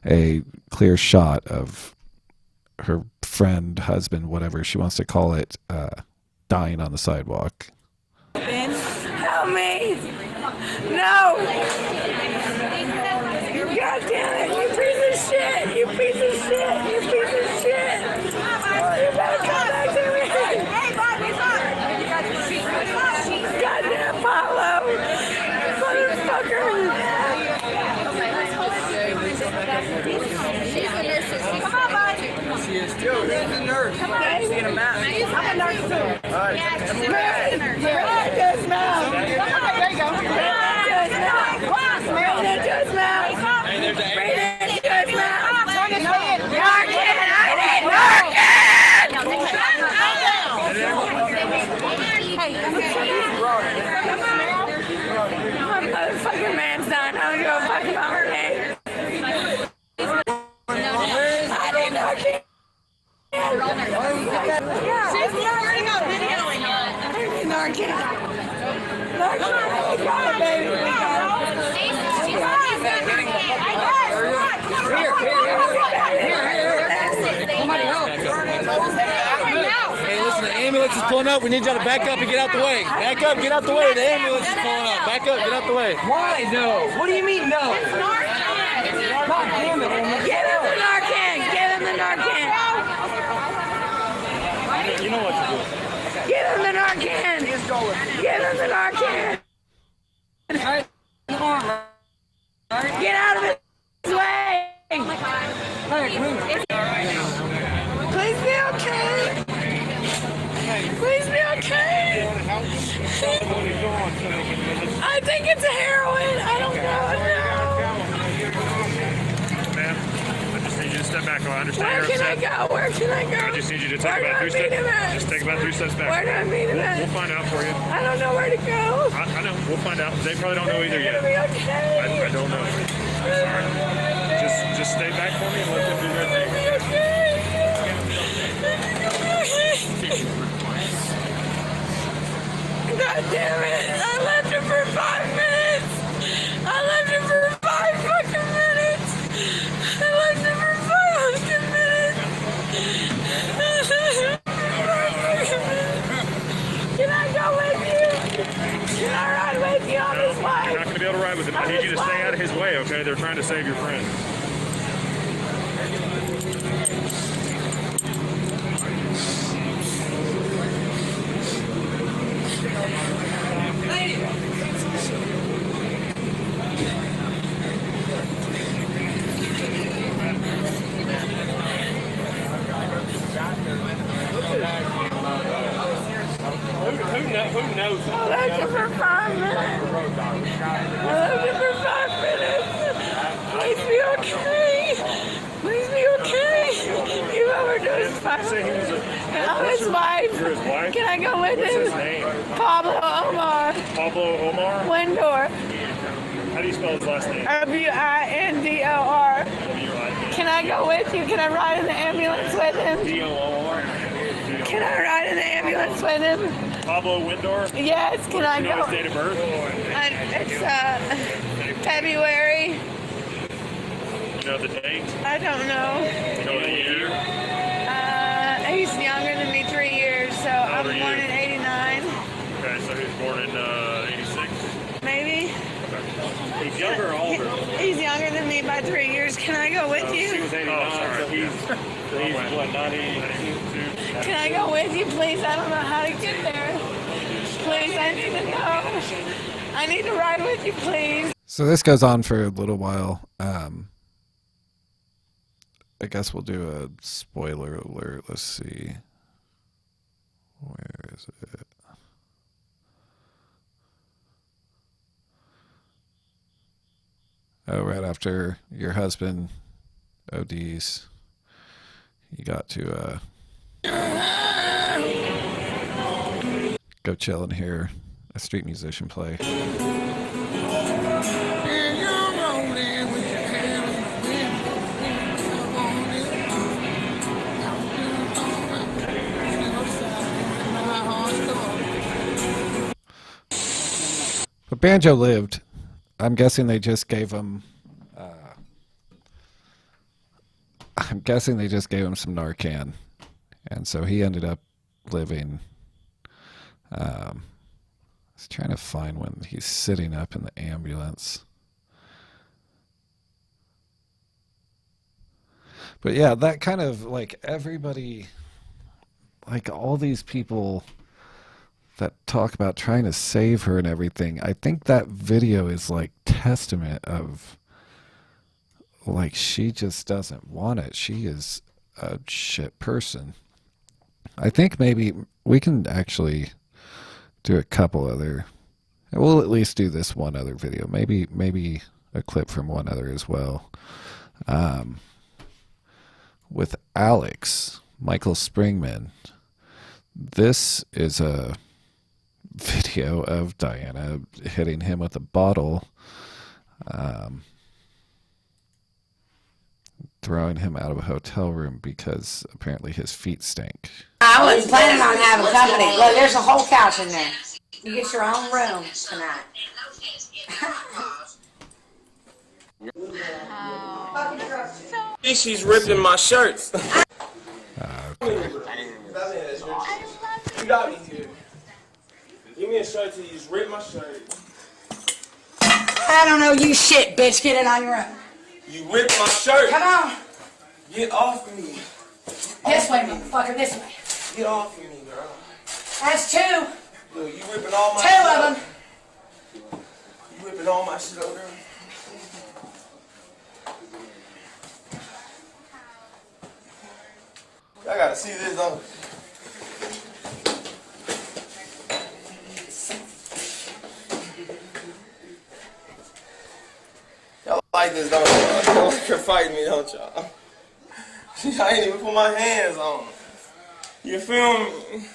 a clear shot of her friend, husband, whatever she wants to call it, dying on the sidewalk. Help me! No! God damn it! You piece of shit! You piece of shit! You piece of shit! You better come back to me! Goddamn Paulo! Motherfucker! Come on, bud! She is too. Who's the nurse? Seeing a map. I'm a nurse too. All right. Just now! There you go. Just now! Hey, there's an Just now! My motherfucking man's done. I don't give a fuck about her name. I didn't know she... She's learning about videoing it. Narcan. Narcan. We got it, baby. We got Somebody help. Hey, listen, the ambulance is pulling up. We need y'all to back up and get out the way. Back up, get out the way. The ambulance is pulling up. Back up, get out the way. Why no? What do you mean no? God damn it. Get him the Narcan. Get him the Narcan. You know what to do. Get him the Narcan. Get him the Narcan. Get out of his way. Please be okay. Please be okay. I think it's a heroin. I don't know. Ma'am, I just need you to step back. I understand Where you're can I upset. go? Where can I go? I just need you to take Where do about I 3 steps. meet him at? Just take about 3 steps back. Where do I meet him at? We'll find out for you. I don't know where to go. I know. We'll find out. They probably don't know either yet. Be okay. I don't know. Sorry. Just stay back for me and let them do their thing. God damn it! I left him for 5 minutes! I left him for 5 fucking minutes! I left him for 5 fucking minutes! Can I go with you? Can I ride with you on this trying to save your friend. Who knows? I left him for 5 minutes. I left him for 5 minutes. Please be okay. Please be okay. You overdosed 5 minutes. I'm his wife. You're his wife? Can I go with What's him? his name? Pablo Omar. Pablo Omar? Windor. How do you spell his last name? Windor. W-I-N. Can I go with you? Can I ride in the ambulance with him? D-O-R. Can I ride in the ambulance with him? Pablo Windor? Yes, can I Do you know go? his date of birth? It's February. You know the date? I don't know. You know the year? He's younger than me 3 years, so How I'm old are born you? in 89. Okay, so he was born in 86? Maybe. Okay. He's younger or older? He's younger than me by 3 years. Can I go with you? He was 89, so he's what, 92? Can I go with you, please? I don't know how to get there. Please, I need to know. I need to ride with you, please. So this goes on for a little while. I guess we'll do a spoiler alert. Let's see. Where is it? Oh, right after your husband ODs, you got to go chill and hear a street musician play. But Banjo lived. I'm guessing they just gave him. I'm guessing they just gave him some Narcan, and so he ended up living. I was trying to find when he's sitting up in the ambulance. But yeah, that kind of like everybody, like all these people that talk about trying to save her and everything. I think that video is like testament of like she just doesn't want it. She is a shit person. I think maybe we can actually do a couple other. We'll at least do this one other video. Maybe a clip from one other as well. With Alex, Michael Springman. This is a video of Diana hitting him with a bottle, throwing him out of a hotel room because apparently his feet stink. I wasn't planning on having company. Look, there's a whole couch in there. You get your own room tonight. She's ripping my shirts. Okay. You got me here. Give me a shirt till you just rip my shirt. I don't know you shit, bitch. Get it on your own. You ripped my shirt. Come on. Get off of me. This way, motherfucker. This way. Get off of me, girl. That's two. Look, you ripping all my Two shit. of them. You ripping all my shit, girl. I gotta see this, though. Y'all like this, don't y'all? Y'all like her fighting me, don't y'all? I ain't even put my hands on. You feel me?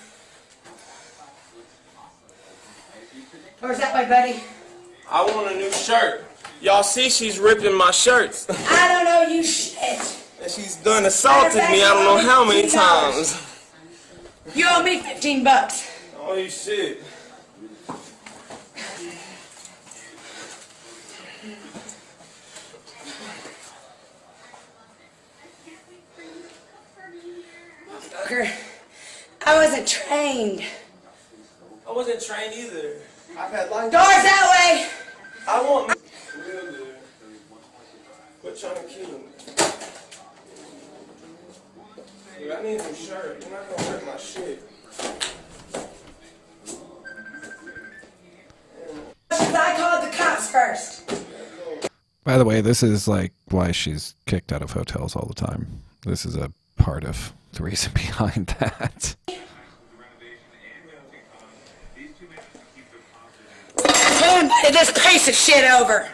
Where's that way, buddy? I want a new shirt. Y'all see she's ripping my shirts. I don't know you shit. And she's done assaulted me I don't know how many times. You owe me $15. Holy shit. Fucker. I wasn't trained. I wasn't trained either. I've had life. Doors that way. I want. trying to kill me. Dude, I need a new shirt. You're not gonna hurt my shit. I called the cops first. By the way, this is like why she's kicked out of hotels all the time. This is a part of the reason behind that. Who invited this piece of shit over?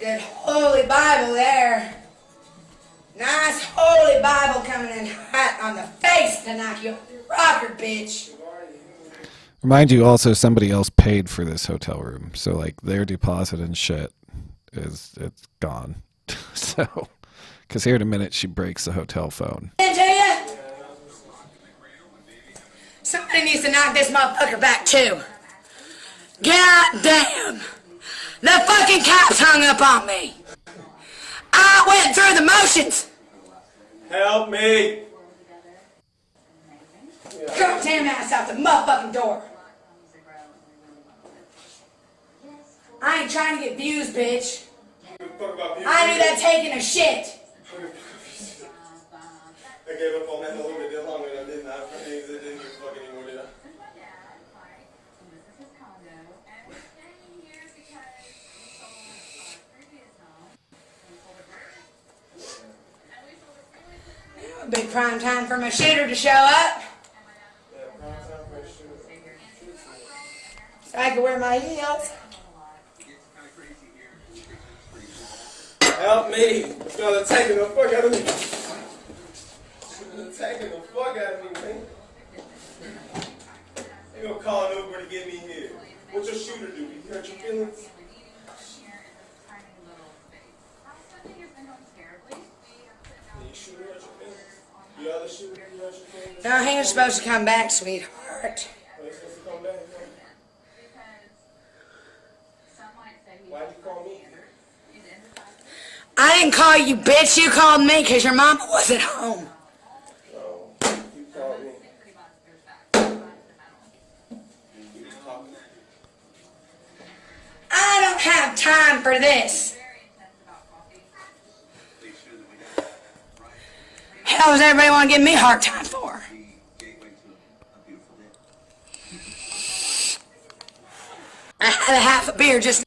Good holy Bible there. Nice holy Bible coming in hot on the face to knock you off your rocker, bitch. Mind you, also somebody else paid for this hotel room, so like their deposit and shit it's gone. So, because here in a minute she breaks the hotel phone. Into you? Somebody needs to knock this motherfucker back too. God damn! The fucking cops hung up on me. I went through the motions. Help me! Goddamn ass out the motherfucking door. I ain't trying to get views, bitch. I knew that taking a shit. I gave up on that a little bit longer than I did. I didn't give a fuck anymore, did I? Big prime time for my shooter to show up. So I can wear my heels. Help me! This guy's taking the fuck out of me. He's taking the fuck out of me, man. You gonna call an Uber to get me here? What's your shooter do? You hurt your feelings? The other shooter, you hurt your feelings? No, he was supposed to come back, sweetheart. Why'd you call me? I didn't call you, bitch. You called me because your mama wasn't home. No, you called me. I don't have time for this. Hell does everybody want to give me a hard time for? I had a half a beer just...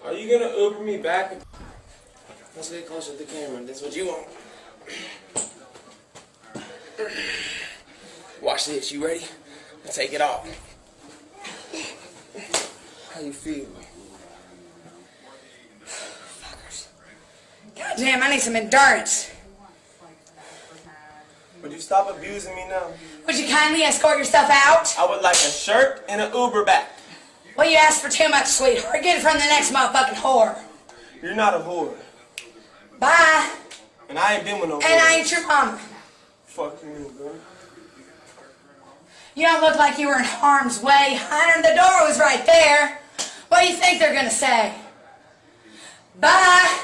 Are you gonna Uber me back? Let's get closer to the camera. That's what you want. Watch this. You ready? Take it off. How you feel? God damn, I need some endurance. Would you stop abusing me now? Would you kindly escort yourself out? I would like a shirt and an Uber back. Well, you asked for too much, sweetheart. Get it from the next motherfucking whore. You're not a whore. Bye. And I ain't been with no whore. And I ain't your mama. Fuck you, girl. You don't look like you were in harm's way, honey. The door was right there. What do you think they're gonna say? Bye.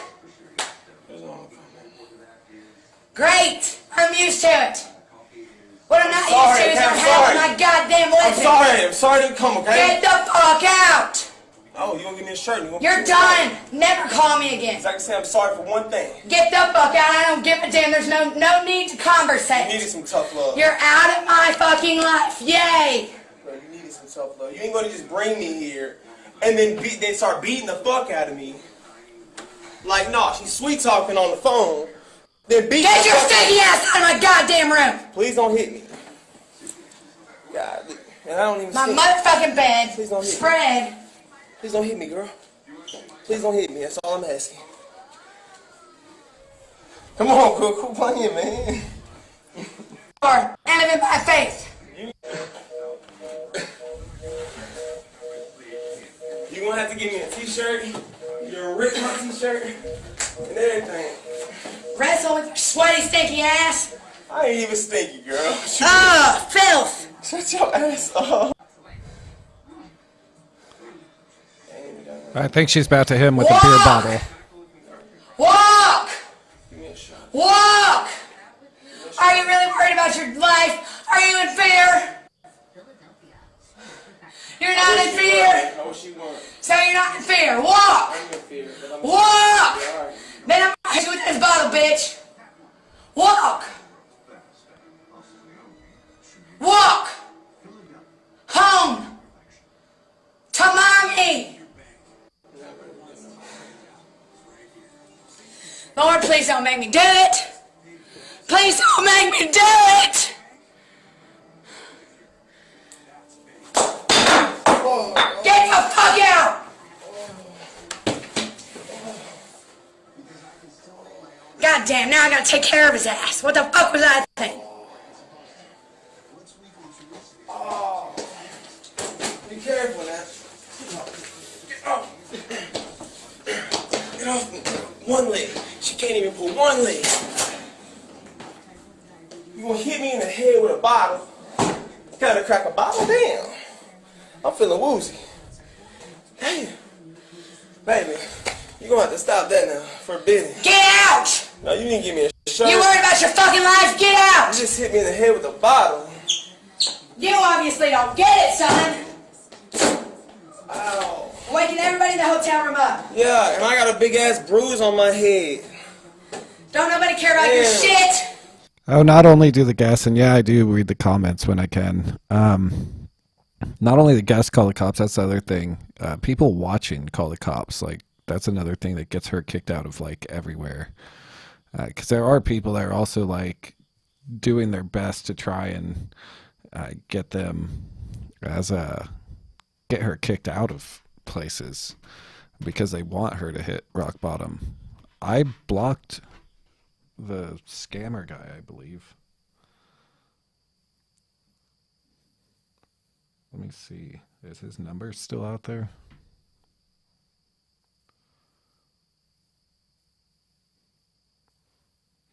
Great. I'm used to it. What I'm not used to is I'm having my goddamn listen. I'm sorry to come, okay? Get the fuck out. Oh, you gonna give me a shirt? You're done. Never call me again. So I can say I'm sorry for one thing. Get the fuck out. I don't give a damn. There's no need to conversate. You needed some tough love. You're out of my fucking life. Yay. Bro, you needed some tough love. You ain't gonna just bring me here and then start beating the fuck out of me. Like, nah, she's sweet talking on the phone. Then beat Get your sticky ass out of my goddamn room. Please don't hit me. God, and I don't even My see motherfucking bed. Please don't hit spread. Me. Please don't hit me, girl. Please don't hit me. That's all I'm asking. Come on, girl. Quit playing, man. Or and live in my face. You gonna have to give me a t-shirt. You're You ripped my t-shirt and everything. Wrestle with your sweaty, stinky ass. I ain't even stinky, girl. Filth. Shut your ass up. I think she's about to hit him with a beer bottle. Walk! Walk! Are you really worried about your life? Are you in fear? You're not in fear? So you're not in fear. Walk! Walk! Then I'm gonna hit you with this bottle, bitch. Walk! Walk! Home! To mommy! Lord, please don't make me do it. Please don't make me do it. Get the fuck out. God damn, now I gotta take care of his ass. What the fuck was I thinking? Oh, be careful now. Get off me. One leg. She can't even pull one leg. You gonna hit me in the head with a bottle? Gotta crack a bottle? Damn. I'm feeling woozy. Damn. Baby, you gonna have to stop that now. Forbidden. Get out! No, you didn't give me a shirt. You worried about your fucking life? Get out! You just hit me in the head with a bottle. You obviously don't get it, son. Ow. Waking everybody in the hotel room up. Yeah, and I got a big ass bruise on my head. Don't nobody care about your shit. Oh, not only do the guests, and yeah, I do read the comments when I can. Not only the guests call the cops, that's the other thing. People watching call the cops. Like, that's another thing that gets her kicked out of, like, everywhere. Because there are people that are also, like, doing their best to try and get them get her kicked out of places because they want her to hit rock bottom. I blocked the scammer guy, I believe. Let me see. Is his number still out there?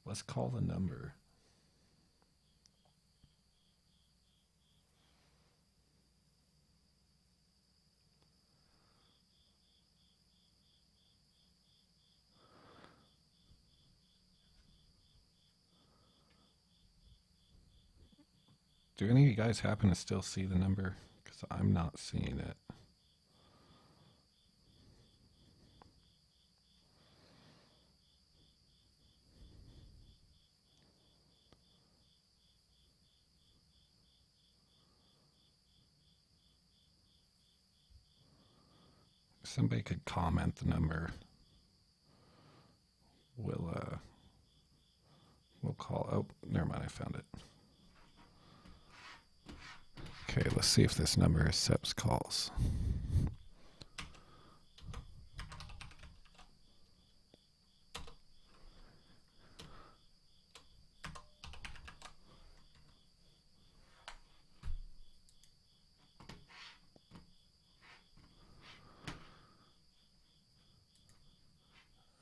Let's call the number. Do any of you guys happen to still see the number? Because I'm not seeing it. Somebody could comment the number. We'll call. Oh, never mind. I found it. Okay, let's see if this number accepts calls.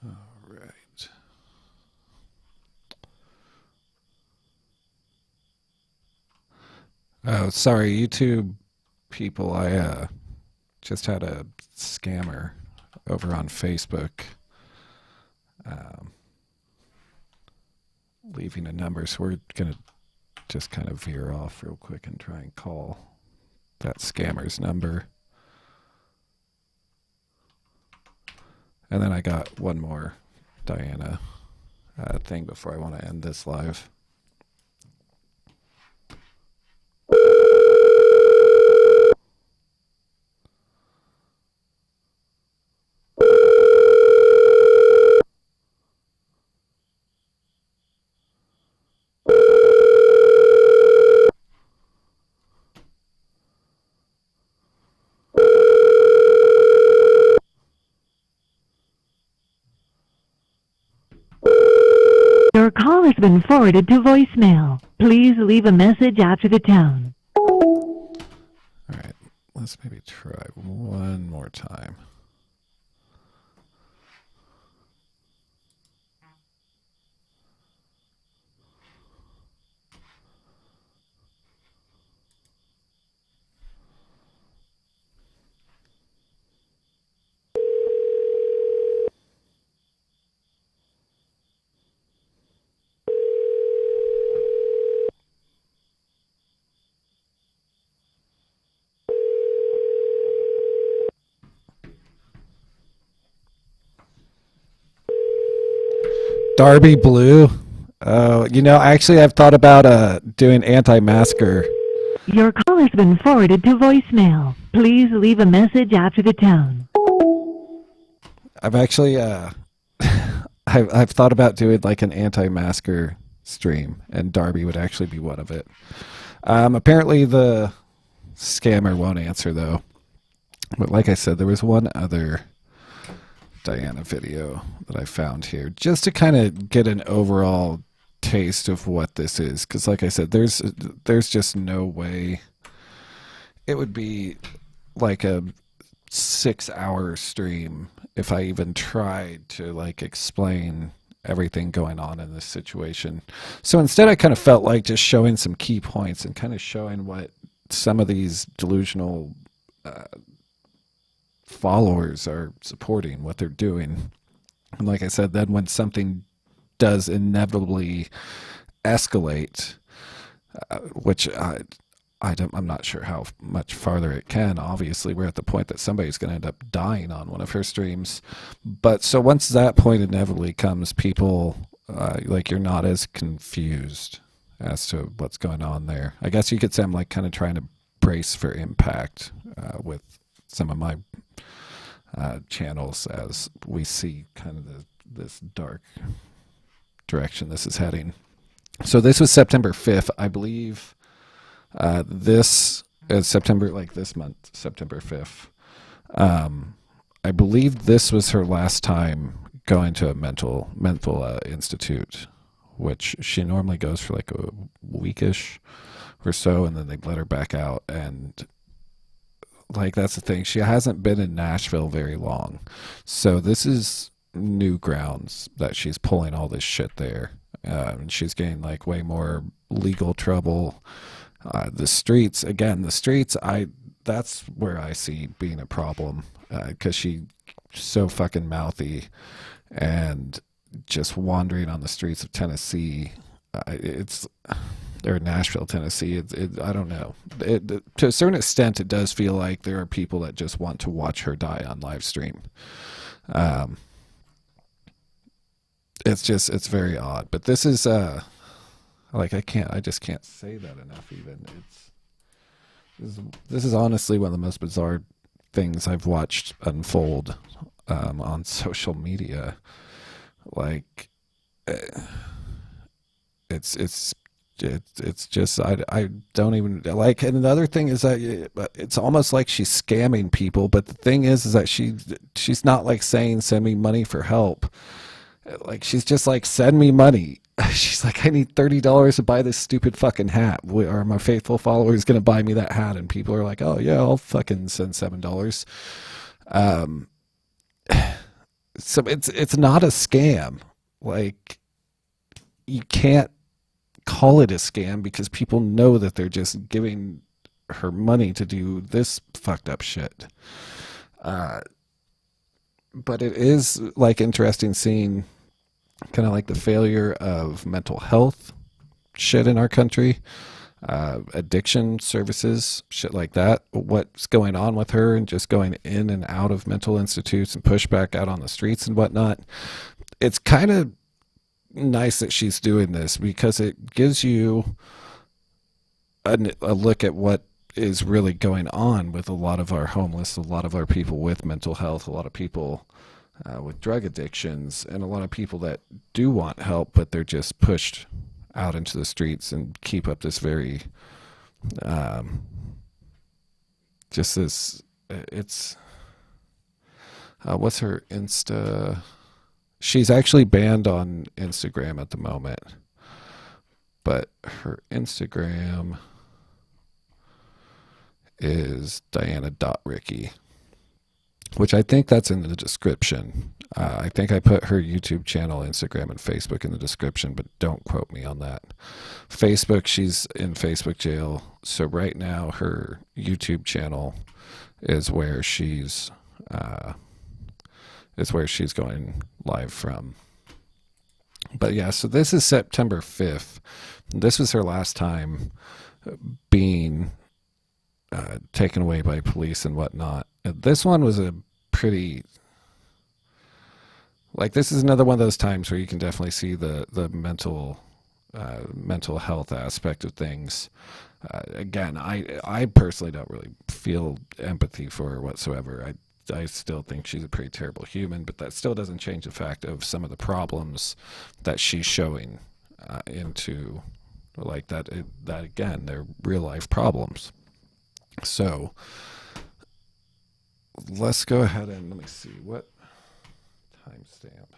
All right. Oh, sorry, YouTube people. I just had a scammer over on Facebook leaving a number, so we're going to just kind of veer off real quick and try and call that scammer's number. And then I got one more Diana thing before I want to end this live. Your call has been forwarded to voicemail. Please leave a message after the tone. All right, let's maybe try one more time. Darby Blue. Actually, I've thought about doing anti-masker. Your call has been forwarded to voicemail. Please leave a message after the tone. I've actually, I've thought about doing like an anti-masker stream, and Darby would actually be one of it. Apparently the scammer won't answer though. But like I said, there was one other Diana video that I found here just to kind of get an overall taste of what this is, because like I said, there's just no way it would be like a 6-hour stream if I even tried to like explain everything going on in this situation. So instead I kind of felt like just showing some key points and kind of showing what some of these delusional followers are supporting, what they're doing. And like I said, then when something does inevitably escalate, which I'm not sure how much farther it can. Obviously, we're at the point that somebody's going to end up dying on one of her streams. But so once that point inevitably comes, people, like, you're not as confused as to what's going on there. I guess you could say I'm like kind of trying to brace for impact with some of my channels as we see kind of this dark direction this is heading. So this was September 5th, I believe. This is September, like this month, September 5th. I believe this was her last time going to a mental institute, which she normally goes for like a weekish or so, and then they let her back out. And like, that's the thing, she hasn't been in Nashville very long, so this is new grounds that she's pulling all this shit there. And she's getting like way more legal trouble. The streets, that's where I see being a problem, because she's so fucking mouthy and just wandering on the streets of Tennessee. Or Nashville, Tennessee. I don't know. To a certain extent, it does feel like there are people that just want to watch her die on live stream. It's very odd. But this is I just can't say that enough even. This is honestly one of the most bizarre things I've watched unfold on social media. Like, it's just, I don't even like. And another thing is that it's almost like she's scamming people, but the thing is that she's not like saying send me money for help. Like, she's just like, send me money. She's like, I need $30 to buy this stupid fucking hat. Are my faithful followers going to buy me that hat? And people are like, oh yeah, I'll fucking send $7. So it's not a scam. Like, you can't call it a scam because people know that they're just giving her money to do this fucked up shit. But it is like interesting seeing kind of like the failure of mental health shit in our country, addiction services, shit like that, what's going on with her, and just going in and out of mental institutes and pushback out on the streets and whatnot. It's kind of nice that she's doing this because it gives you a look at what is really going on with a lot of our homeless, a lot of our people with mental health, a lot of people with drug addictions, and a lot of people that do want help, but they're just pushed out into the streets and keep up this very, just this, it's, what's her Insta? She's actually banned on Instagram at the moment, but her Instagram is Dianna.Rickey, which I think that's in the description. I think I put her YouTube channel, Instagram, and Facebook in the description, but don't quote me on that. Facebook, she's in Facebook jail. So right now her YouTube channel is where she's going live from. But yeah, so this is September 5th. This was her last time being taken away by police and whatnot. This one was a pretty like, this is another one of those times where you can definitely see the mental health aspect of things. Again, I personally don't really feel empathy for her whatsoever. I still think she's a pretty terrible human, but that still doesn't change the fact of some of the problems that she's showing into, like, that again, they're real life problems. So let's go ahead and let me see what timestamp.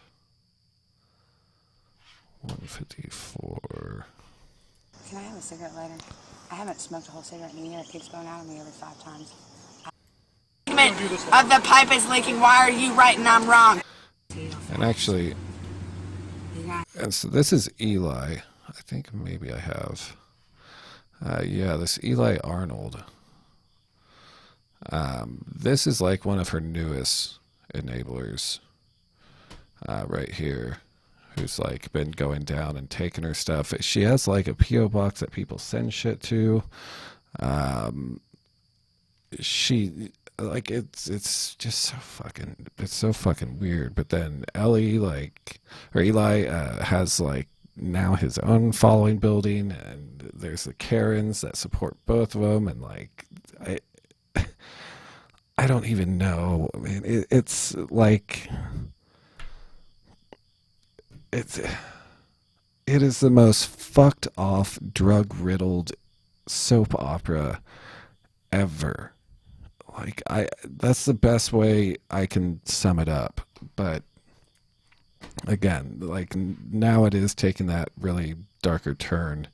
1:54. Can I have a cigarette later? I haven't smoked a whole cigarette in a year. It keeps going out of me every 5 times. The pipe is leaking. Why are you right and I'm wrong? And actually, and so this is Eli. I think maybe I have. Yeah, this Eli Arnold. This is like one of her newest enablers right here, who's like been going down and taking her stuff. She has like a PO box that people send shit to. She, like, it's just so fucking weird. But then Eli has like now his own following building, and there's the Karens that support both of them, and like I don't even know. I mean, it's like it is the most fucked off, drug riddled soap opera ever. Like, that's the best way I can sum it up. But again, like, now it is taking that really darker turn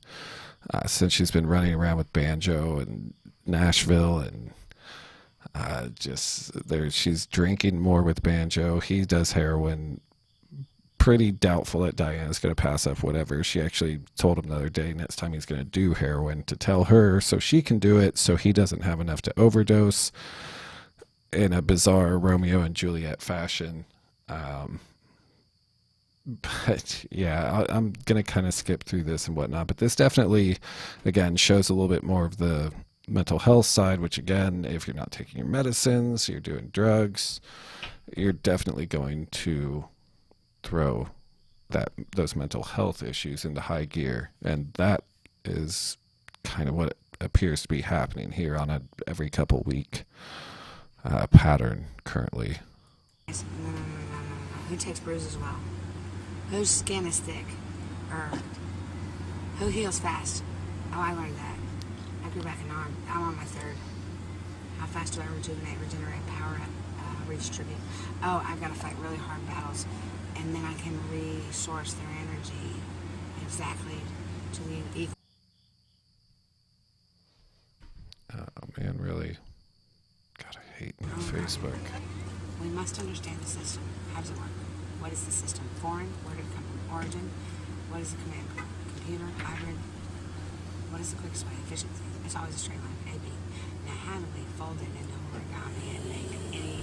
since she's been running around with Banjo and Nashville, and she's drinking more with Banjo. He does heroin. Pretty doubtful that Diana's going to pass up whatever. She actually told him the other day next time he's going to do heroin to tell her so she can do it, so he doesn't have enough to overdose in a bizarre Romeo and Juliet fashion. But yeah, I'm going to kind of skip through this and whatnot. But this definitely, again, shows a little bit more of the mental health side, which, again, if you're not taking your medicines, you're doing drugs, you're definitely going to throw those mental health issues into high gear. And that is kind of what appears to be happening here on a every couple week pattern currently. Who takes bruises well? Whose skin is thick? Or who heals fast? Oh, I learned that. I grew back an arm. I'm on my 3rd. How fast do I regenerate, power up, redistribute? Oh, I've got to fight really hard battles, and then I can resource their energy exactly to the equal. Oh man, really? God, I hate Facebook. We must understand the system. How does it work? What is the system? Foreign? Where did it come from? Origin? What is the command code? Computer? Hybrid? What is the quickest way? Efficiency? It's always a straight line. A, B. Now, how do we fold it into origami and make any...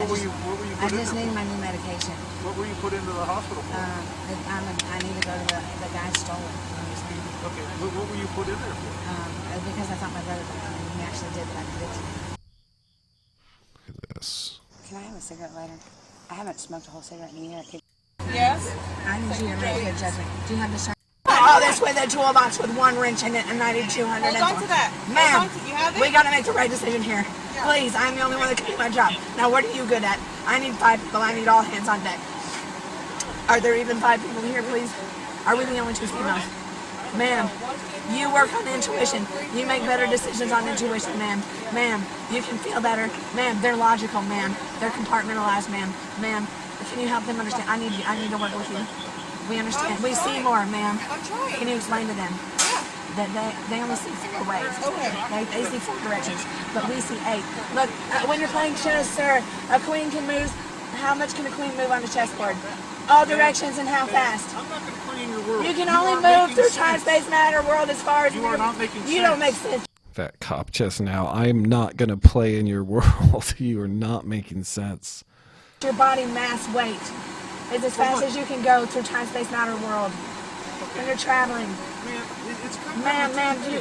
What were you I put just in need my new medication. What were you put into the hospital for? I need to go to the guy stole it. You understand? Okay, what were you put in there for? Because I thought my brother died, and he actually did, but I did it to him. Look at this. Can I have a cigarette later? I haven't smoked a whole cigarette in a year. Yes? I need you to make a good judgment. Do you have the shirt? All this with a toolbox with 1 wrench in it and 9200. Hold on to that. Ma'am, Hold on to, you have it? we gotta make the right decision here. Yeah. Please, I'm the only one that can do my job. Now, what are you good at? I need 5 people. I need all hands on deck. Are there even 5 people here, please? Are we the only 2 females? Ma'am, you work on intuition. You make better decisions on intuition, ma'am. Ma'am, you can feel better. Ma'am, they're logical, ma'am. They're compartmentalized, ma'am. Ma'am, can you help them understand? I need to work with you. We understand. We see more, ma'am. I'm trying. Can you explain to them that they only see 4 ways? Okay. They see 4 directions, but we see 8. Look, when you're playing chess, sir, a queen can move. How much can a queen move on the chessboard? All directions and how fast? I'm not going to clean your world. You can only move through time, space, matter, world as far as you are not making sense. You don't make sense. That cop just now. I'm not going to play in your world. You are not making sense. Your body mass weight is as fast as you can go through time, space, matter, world. when you're traveling. Ma'am,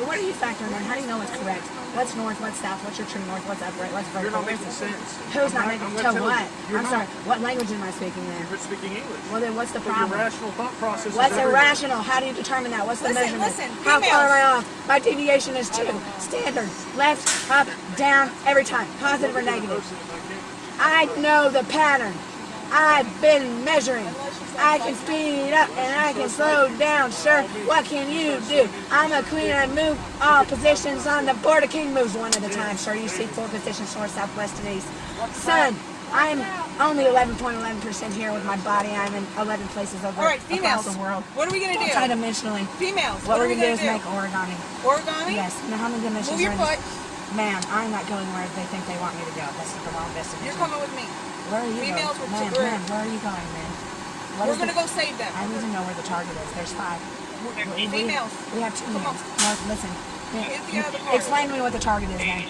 what are you factoring in? How do you know what's correct? What's north, what's south, what's your true north, what's upright, what's vertical? You're not making sense. Who's not making sense? To what? I'm sorry, what language am I speaking then? You're speaking English. Well then what's the problem? Irrational thought process. What's irrational? How do you determine that? What's the measurement? Listen, How far am I off? My deviation is 2. Standard. Left, up, down, every time. Positive or negative. I know the pattern. I've been measuring. I can speed up and I can slow down, sir. What can you do? I'm a queen. I move all positions on the board. A king moves one at a time, sir. You see 4 positions, north, south, west, and east. Son, I'm only 11.11% here with my body. I'm in 11 places over across the world. What are we going to do? Multidimensionally. Females. What we're going to do is make origami. Origami? Yes. You know how many dimensions Move your are in foot. Ma'am, I'm not going where they think they want me to go. That's the wrong destination. You're coming with me. Where are you Females going? with Ma'am, where are you going, ma'am? We're going to go save them. I need to know where the target is. There's 5. Females. We have 2 minutes. No, listen. Get out of the car. Explain to me what the target is, man.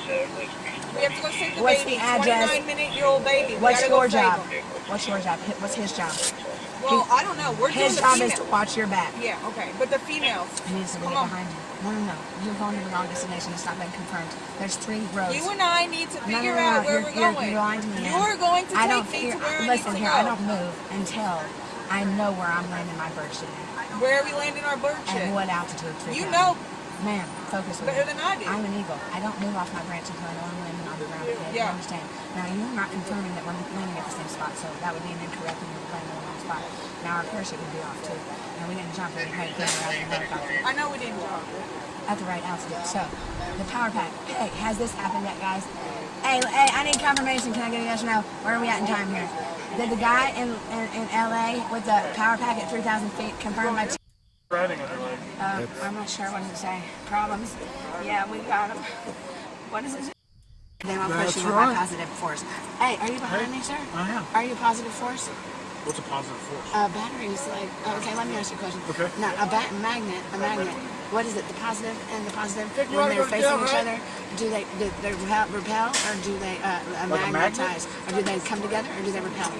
We have to go save the What's baby. the address? 29-minute-old baby. What's your job? What's your job? What's his job? Well, I don't know. We're his doing job the is to watch your back. Yeah, okay. But the females. He needs to be behind you. No. You're going to the wrong destination. It's not been confirmed. There's 3 roads. You and I need to figure out where we're going. You're lying to me. You're going to I take don't me to where I listen need to here. go. I don't move until I know where I'm landing my bird shit. Where are we landing our bird shit? And what altitude? You know. Ma'am, focus with better me. than I do. I'm an eagle. I don't move off my branch until I know I'm landing on the ground. Okay? Yeah. You understand? Now, you're not confirming that we're landing at the same spot, so that would be an incorrect and we're landing in the wrong spot. Now, our parachute would be off, too. Now, we didn't jump and head down around the helicopter. I know we didn't jump. At the right altitude. So, the power pack. Hey, has this happened yet, guys? Hey, I need confirmation. Can I get a yes or no? Where are we at in time here? Did the guy in LA with the power pack at 3,000 feet confirm my I'm not sure what to say. Problems? Yeah, we got them. What is it? Then I'll push you with my positive force. Hey, are you behind me, sir? I am. Are you positive force? What's a positive force? Batteries, like, okay, let me ask you a question. Okay. Now, a magnet, what is it, the positive and the positive, when they're facing each other, do they repel, or do they magnetize, or do they come together, or do they repel?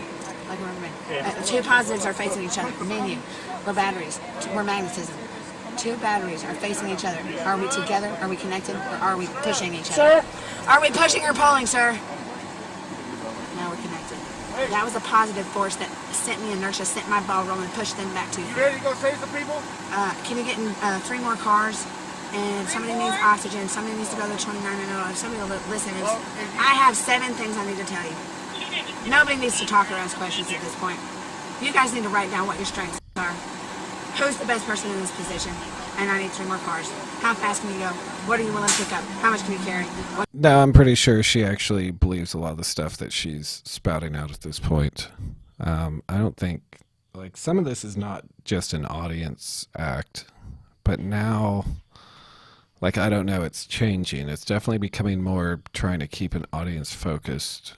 Like we're 2 positives are facing each other, me and you. We're batteries, we're magnetism. 2 batteries are facing each other. Are we together, are we connected, or are we pushing each other? Sir? Are we pushing or pulling, sir? Now we're connected. That was a positive force that sent me inertia, sent my ball rolling, pushed them back to you. You ready to go save some people? Can you get in 3 more cars? And somebody needs oxygen. Somebody needs to go to the 29-minute. Somebody will listen. I have 7 things I need to tell you. Nobody needs to talk or ask questions at this point. You guys need to write down what your strengths are. Who's the best person in this position? And I need 3 more cars. How fast can you go? What are you willing to pick up? How much can you carry? No, I'm pretty sure she actually believes a lot of the stuff that she's spouting out at this point. I don't think, like, some of this is not just an audience act, but now, like, I don't know, it's changing. It's definitely becoming more trying to keep an audience focused.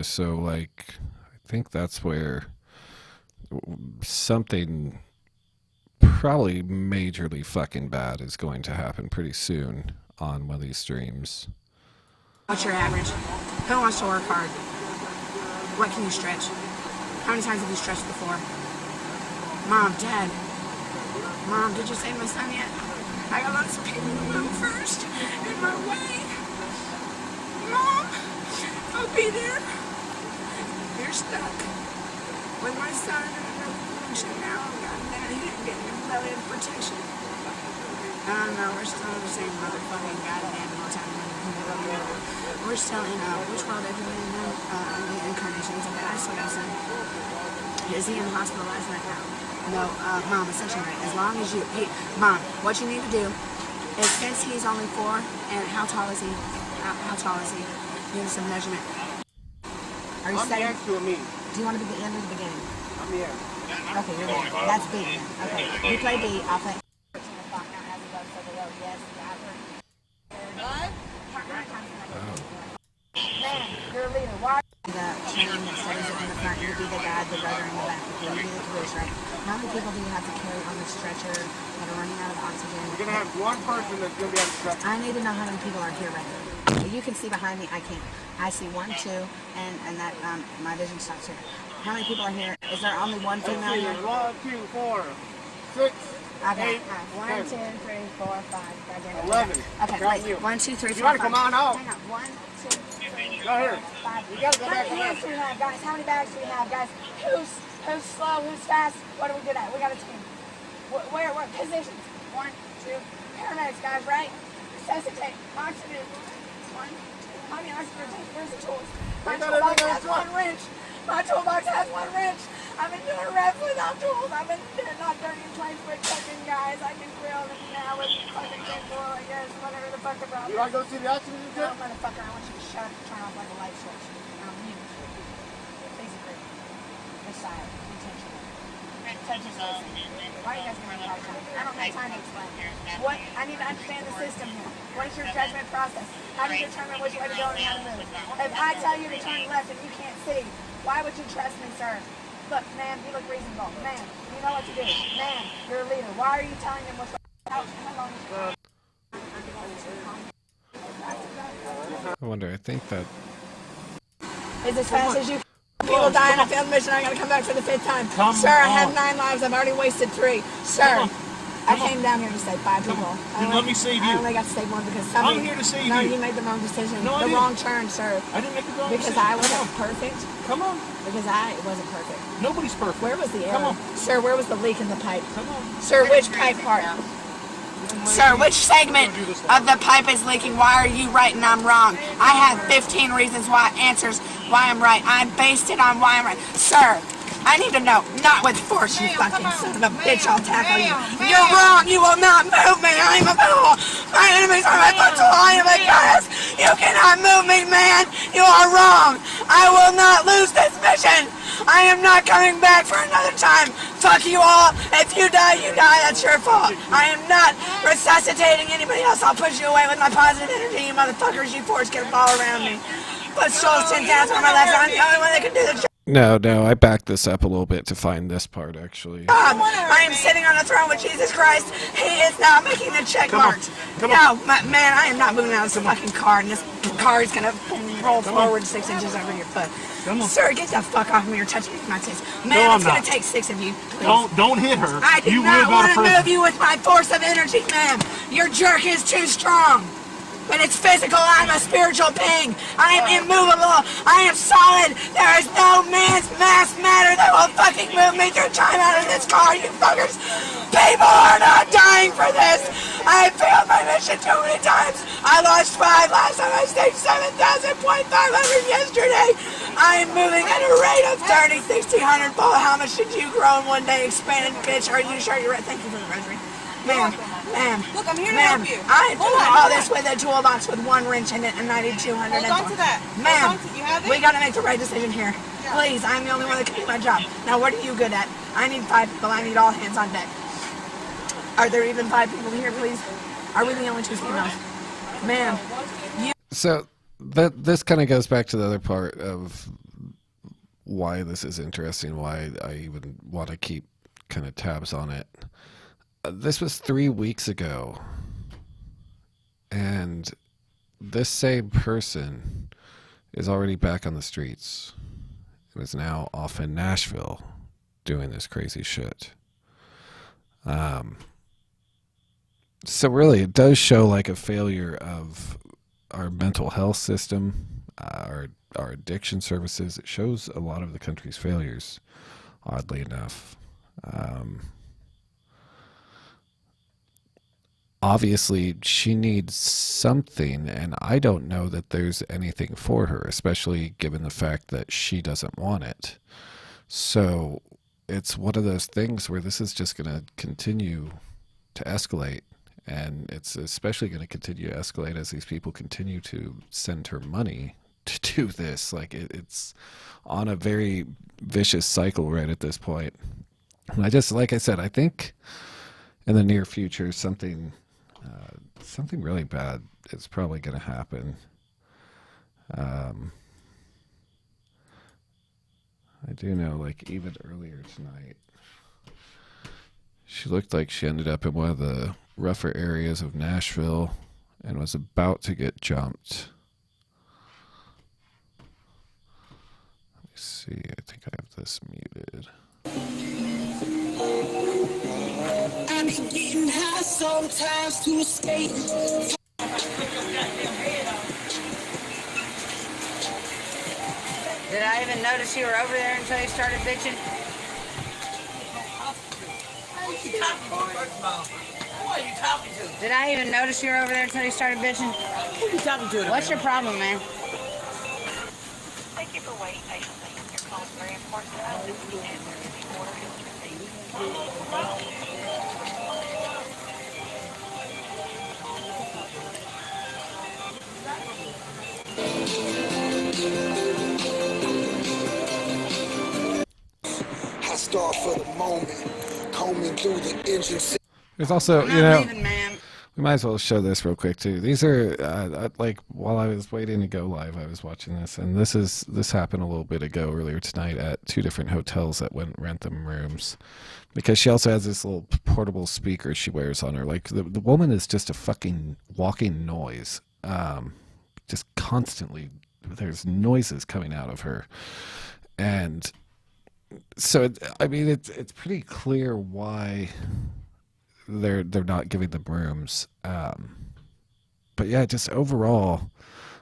So, like, I think that's where something probably majorly fucking bad is going to happen pretty soon on one of these streams. What's your average? Who wants to work hard? What can you stretch? How many times have you stretched before? Mom, Dad. Mom, did you save my son yet? I got lots of people to move first in my way. Mom, I'll be there. You're stuck with my son in the revolution now. Goddamn, he didn't get your belly of protection. I don't know, we're still in the same motherfucking goddamn multi-million. We're still in which world are you in now? The incarnations of God. I saw your son. Is he in the hospital last night now? No, Mom, essentially, as long as Mom, what you need to do is, since he's only 4, and how tall is he? How tall is he? Give us some measurement. Are you saying? I'm the me. Do you want to be the end or the beginning? I'm the end. Okay, you're the end. That's B. Okay, you play B, I'll play. You're a leader. Why? The chain that says it in the front, you be the guide, the rudder in the back, you be the caboose, right? How many people do you have to carry on the stretcher that are running out of oxygen? You're going to have 1 person that's going to be on the stretcher. I need to know how many people are here right now. You can see behind me, I can't. I see 1, 2, and that my vision stops here. How many people are here? Is there only 1 female here? 1, 2, 4, 6. Okay. 1, 2, 3, 4, 5. 11. Okay, wait. 1, 2, 3, 4, 5. You want to come on out? Hang on. 1, 2, 3, 4, Go here. 5. You gotta go back How many hands do we have, guys? How many bags do we have, guys? Who's slow? Who's fast? What do we do that? We got a team. Where? What positions? 1, 2. Paramedics, guys, right? Resuscitate. Oxygen. 1, 2. How many oxygen tanks? Where's the tools? My toolbox has 1 wrench. My toolbox has 1 wrench. I've been doing reps without tools. I've been not dirty plates with cooking, guys. I can grill them now with fucking tinfoil, I guess. Whatever the fuck the problem is. You want to go see the oxygen No, motherfucker, I want you to turn off like a light switch. Mute. Please agree. This side. Intentional. Touch his listen. Why are you guys giving me a hard time? I don't have time to explain. What? I need to understand the system here. What is your judgment process? How do you determine which way to go and how to move? If I tell you to turn left and you can't see, why would you trust me, sir? Look, ma'am, you look reasonable. Ma'am, you know what to do. Ma'am, you're a leader. Why are you telling them what's how long is I wonder, I think that... Is as fast as you people die on a failed mission, I'm gonna come back for the 5th time. Sir, I have 9 lives, I've already wasted 3. Sir, I came down here to save 5 people. Let me save you. I only got to save 1 because somebody... I'm here to save you. No, you made the wrong decision. No, I the didn't. wrong turn, sir. I didn't make the wrong because decision. I wasn't perfect. Come on. Because I wasn't perfect. Nobody's perfect. Where was the error? Come on. Sir, where was the leak in the pipe? Come on. Sir, which pipe part? Sir, which segment of the pipe is leaking? Why are you right and I'm wrong? I have 15 reasons why, answers why I'm right. I based it on why I'm right. Sir, I need to know, not with force, you fucking son of a bitch, I'll tackle you. You're wrong, you will not move me, I'm a fool. My enemies are my footstool, I am a goddess. You cannot move me, man, you are wrong. I will not lose this mission. I am not coming back for another time. Fuck you all. If you die, that's your fault. I am not resuscitating anybody else. I'll push you away with my positive energy, you motherfuckers. You fours can fall around me. Put souls 10,000 on my left. I'm the only one that can do the job. No, I backed this up a little bit to find this part, actually. I am sitting on a throne with Jesus Christ. He is now making the check marks. No, man, I am not moving out of this fucking car, and this car is going to roll forward 6 inches over your foot. Sir, get the fuck off me. You're touching me with my tits. Man, it's going to take 6 of you. Please. Don't hit her. I do not want to move you with my force of energy, ma'am. Your jerk is too strong. But it's physical, I'm a spiritual being. I am immovable. I am solid. There is no man's mass matter that will fucking move me through time out of this car, you fuckers. People are not dying for this. I failed my mission too many times. I lost 5 last time. I stayed 7,500 yesterday. I am moving at a rate of 30, 60, 100 fold. How much did you grow in one day? Expanded, bitch. Are you sure you're right? Thank you for the rosary. Ma'am. Look, I'm here to help you. I'm doing all this with a toolbox with 1 wrench in it and 9,200. Hold on to that. Ma'am, You have it? we gotta make the right decision here. Yeah. Please, I'm the only one that can do my job. Now, what are you good at? I need 5 people. I need all hands on deck. Are there even 5 people here, please? Are we the only 2 females? Ma'am, you... So, this kind of goes back to the other part of why this is interesting, why I even want to keep kind of tabs on it. This was 3 weeks ago, and this same person is already back on the streets. It was now off in Nashville doing this crazy shit. So really, it does show like a failure of our mental health system, our addiction services. It shows a lot of the country's failures, oddly enough. Obviously, she needs something, and I don't know that there's anything for her, especially given the fact that she doesn't want it. So it's one of those things where this is just going to continue to escalate, and it's especially going to continue to escalate as these people continue to send her money to do this. Like it's on a very vicious cycle right at this point. And like I said, I think in the near future, something really bad is probably going to happen. I do know, like, even earlier tonight, she looked like she ended up in one of the rougher areas of Nashville and was about to get jumped. Let me see. I think I have this muted. sometimes to escape. Did I even notice you were over there until you started bitching? Who are you talking to, first of all? Who are you talking to? Did I even notice you were over there until you started bitching? Who are you talking to? What's your problem, man? Thank you for waiting patiently. Your call is very important to us. If we answer any order is received. I start for the moment, combing through the engine. There's also, I'm you not know, leaving, ma'am. we might as well show this real quick too. These are like while I was waiting to go live, I was watching this, and this happened a little bit ago earlier tonight at 2 different hotels that went rent them rooms, because she also has this little portable speaker she wears on her. Like the woman is just a fucking walking noise, just constantly. There's noises coming out of her, and so I mean it's pretty clear why they're not giving them rooms. But yeah, just overall,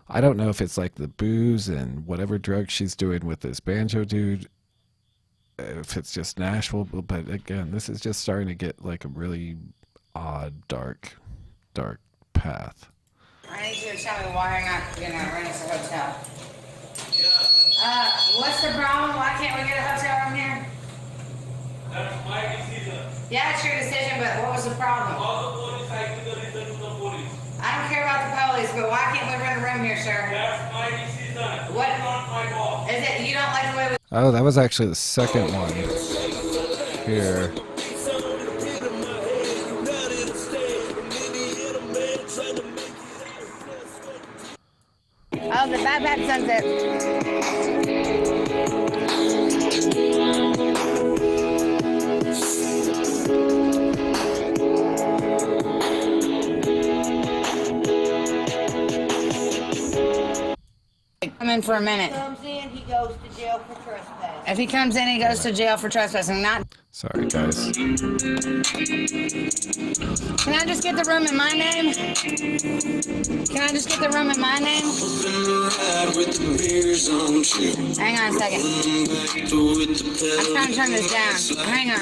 I don't know if it's like the booze and whatever drug she's doing with this banjo dude, if it's just Nashville, but again, this is just starting to get like a really odd, dark path. I need you to tell me why you're not gonna rent us a hotel. What's the problem? Why can't we get a hotel room here? That's my decision. Yeah, it's your decision, but what was the problem? All the police, I give the reason to the police. I don't care about the police, but why can't we rent a room here, sir? That's my decision. What? It's not my fault. Is it you don't like the way we... Oh, that was actually the second one here. Oh, the backpack sunset. Come in for a minute. Comes in, he goes to jail for trespassing. If he comes in, he goes to jail for trespassing. Not. Sorry, guys. Can I just get the room in my name? Can I just get the room in my name? Hang on a second. I'm trying to turn this down. Hang on.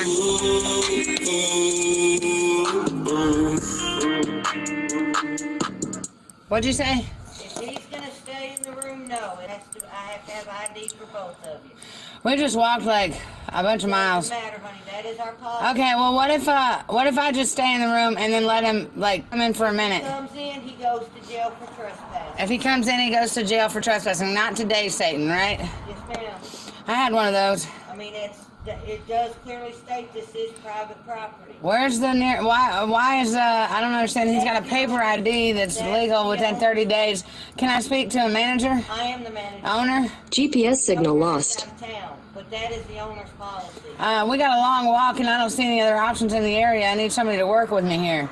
What'd you say? If he's gonna stay in the room, no. I have to have ID for both of you. We just walked like a bunch of miles. Doesn't matter, honey. That is our policy. Okay, well, what if I just stay in the room and then let him like come in for a minute? If he comes in, he goes to jail for trespassing. If he comes in, he goes to jail for trespassing. Not today, Satan, right? Yes, ma'am. I had one of those. I mean, it does clearly state this is private property. Where's the near? Why is I don't understand. He's got a paper ID that's legal within 30 days. Can I speak to a manager? I am the manager. Owner? GPS signal lost. Town, but that is the owner's policy. We got a long walk and I don't see any other options in the area. I need somebody to work with me here.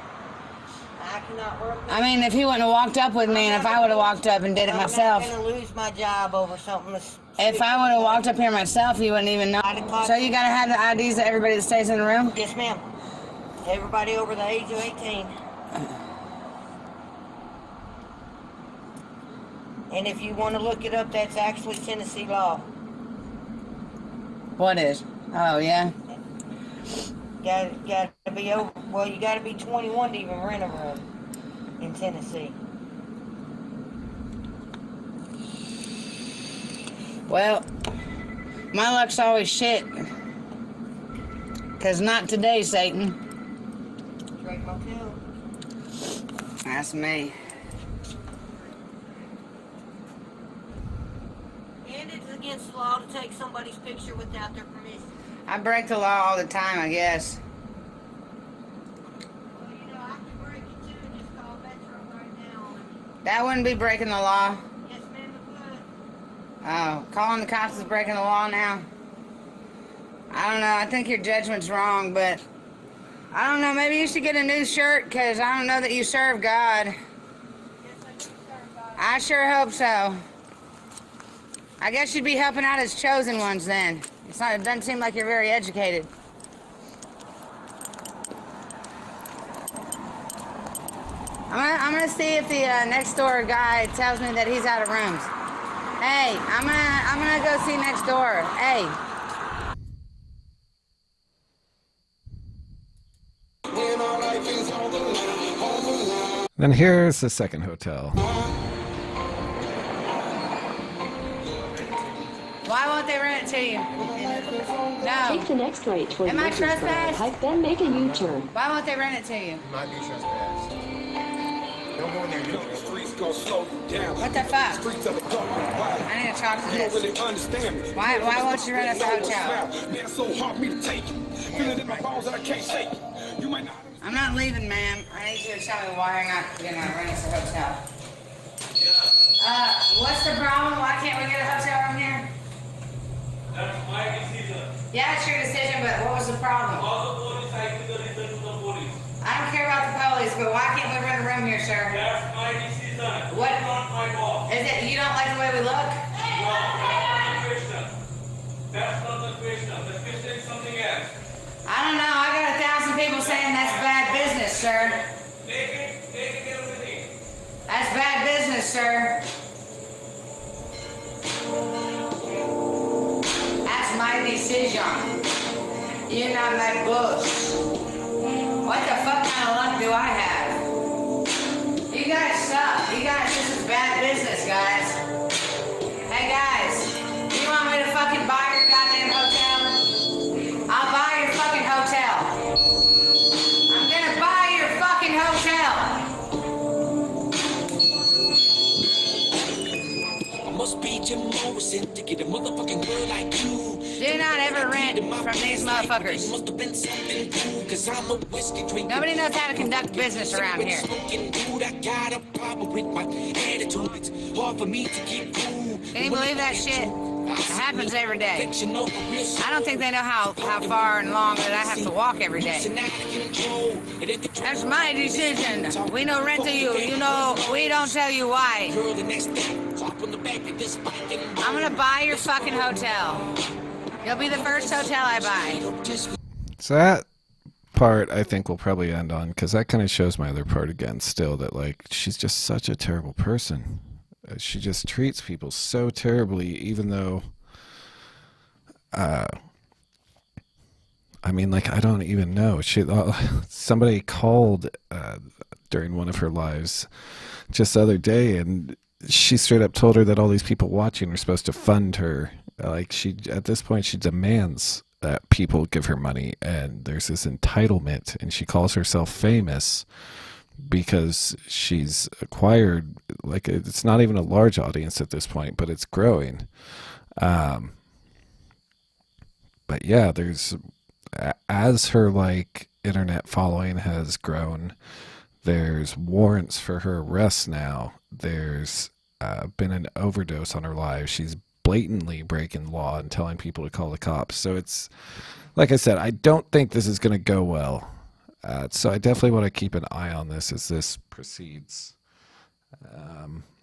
I cannot work with I mean, if he wouldn't have walked up with me and if I would have walked up and did it myself. I'm not going to lose my job over something that's... If I would have walked up here myself, you wouldn't even know. So you got to have the IDs of everybody that stays in the room? Yes, ma'am. Everybody over the age of 18. And if you want to look it up, that's actually Tennessee law. What is? Oh, yeah? Got to be over. Well, you got to be 21 to even rent a room in Tennessee. Well, my luck's always shit. 'Cause not today, Satan. Drake Motel. That's me. And it's against the law to take somebody's picture without their permission. I break the law all the time, I guess. Well, you know, I can break it too and just call Metro right now. That wouldn't be breaking the law. Yes, ma'am, it would. Oh, calling the cops is breaking the law now? I don't know. I think your judgment's wrong, but I don't know. Maybe you should get a new shirt because I don't know that you serve God. Yes, I do serve God. I sure hope so. I guess you'd be helping out his chosen ones then. It doesn't seem like you're very educated. gonna see if the next door guy tells me that he's out of rooms. Hey, I'm gonna go see next door. Hey. Then here's the second hotel. Why won't they rent it to you? No. Take the next right toward Am I Murfreesboro. trespassed? Hike, then make a U-turn. Why won't they rent it to you? You might be trespassed. Don't go in there. You know the streets gonna slow you down. What the fuck? Streets of the wild. I need to talk to You don't this. really understand me. Why won't you rent us a hotel? Man, it's so hard for me to take it. Feel it in my bones that I can't shake it. You might not. I'm not leaving, ma'am. I need you to tell me why you're not gonna rent us a hotel. What's the problem? Why can't we get a hotel room here? That's my decision. Yeah, it's your decision, but what was the problem? All the police, I give the reason to the police. I don't care about the police, but why can't we rent a room here, sir? That's my decision. What? It's not my fault. Is it you don't like the way we look? No, that's not the question. That's not the question. The question is something else. I don't know. I got 1,000 people saying that's bad business, sir. Take it everything. That's bad business, sir. That's my decision. You're not my boss. What the fuck kind of luck do I have? You guys suck. You guys, this is bad business, guys. Hey, guys. Do you want me to fucking buy your goddamn hotel? I'll buy your fucking hotel. I'm gonna buy your fucking hotel. Must be Jim Morrison to get a motherfucking girl like you. Do not ever rent from these motherfuckers. Must have been something cool, 'cause I'm a whiskey drinker. Nobody knows how to conduct business around here. Dude, I got a problem with my attitude. It's hard for me to keep cool. Can you believe that shit? It happens every day. I don't think they know how far and long that I have to walk every day. That's my decision. We no rent to you. You know, we don't tell you why. I'm gonna buy your fucking hotel. You'll be the first hotel I buy. So that part I think we'll probably end on, because that kind of shows my other part again still, that like she's just such a terrible person. She just treats people so terribly, even though I mean, like, I don't even know. Somebody called during one of her lives just the other day, and she straight up told her that all these people watching are supposed to fund her. Like, she, at this point, she demands that people give her money, and there's this entitlement, and she calls herself famous because she's acquired, like, it's not even a large audience at this point, but it's growing. But yeah, there's, as her, like, internet following has grown, there's warrants for her arrest now. There's been an overdose on her live. She's blatantly breaking law and telling people to call the cops. So it's, like I said, I don't think this is going to go well. So I definitely want to keep an eye on this as this proceeds.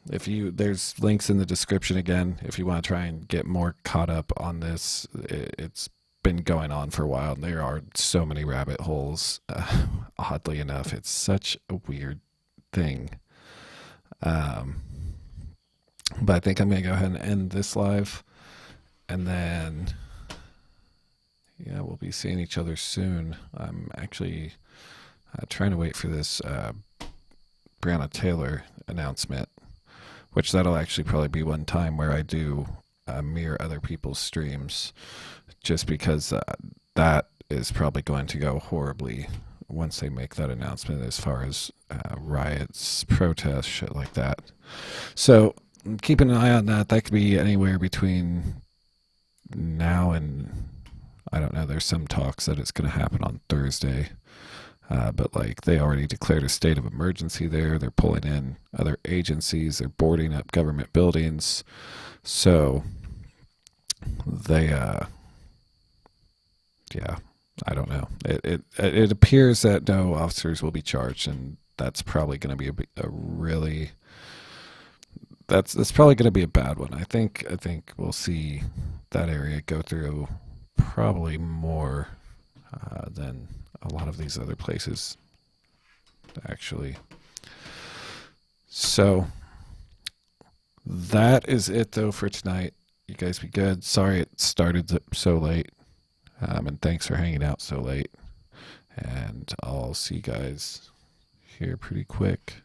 There's links in the description again, if you want to try and get more caught up on this. It's been going on for a while, and there are so many rabbit holes. Oddly enough, it's such a weird thing. But I think I'm going to go ahead and end this live, and then, yeah, we'll be seeing each other soon. I'm actually trying to wait for this Breonna Taylor announcement, which that'll actually probably be one time where I do mirror other people's streams, just because that is probably going to go horribly once they make that announcement, as far as riots, protests, shit like that. So I'm keeping an eye on that. That could be anywhere between now and, I don't know, there's some talks that it's going to happen on Thursday. But like, they already declared a state of emergency there. They're pulling in other agencies. They're boarding up government buildings. So they, yeah, I don't know. It appears that no officers will be charged, and that's probably going to be a really, that's probably going to be a bad one. I think we'll see that area go through probably more than a lot of these other places, actually. So that is it though for tonight. You guys be good. Sorry it started so late. And thanks for hanging out so late. And I'll see you guys here pretty quick.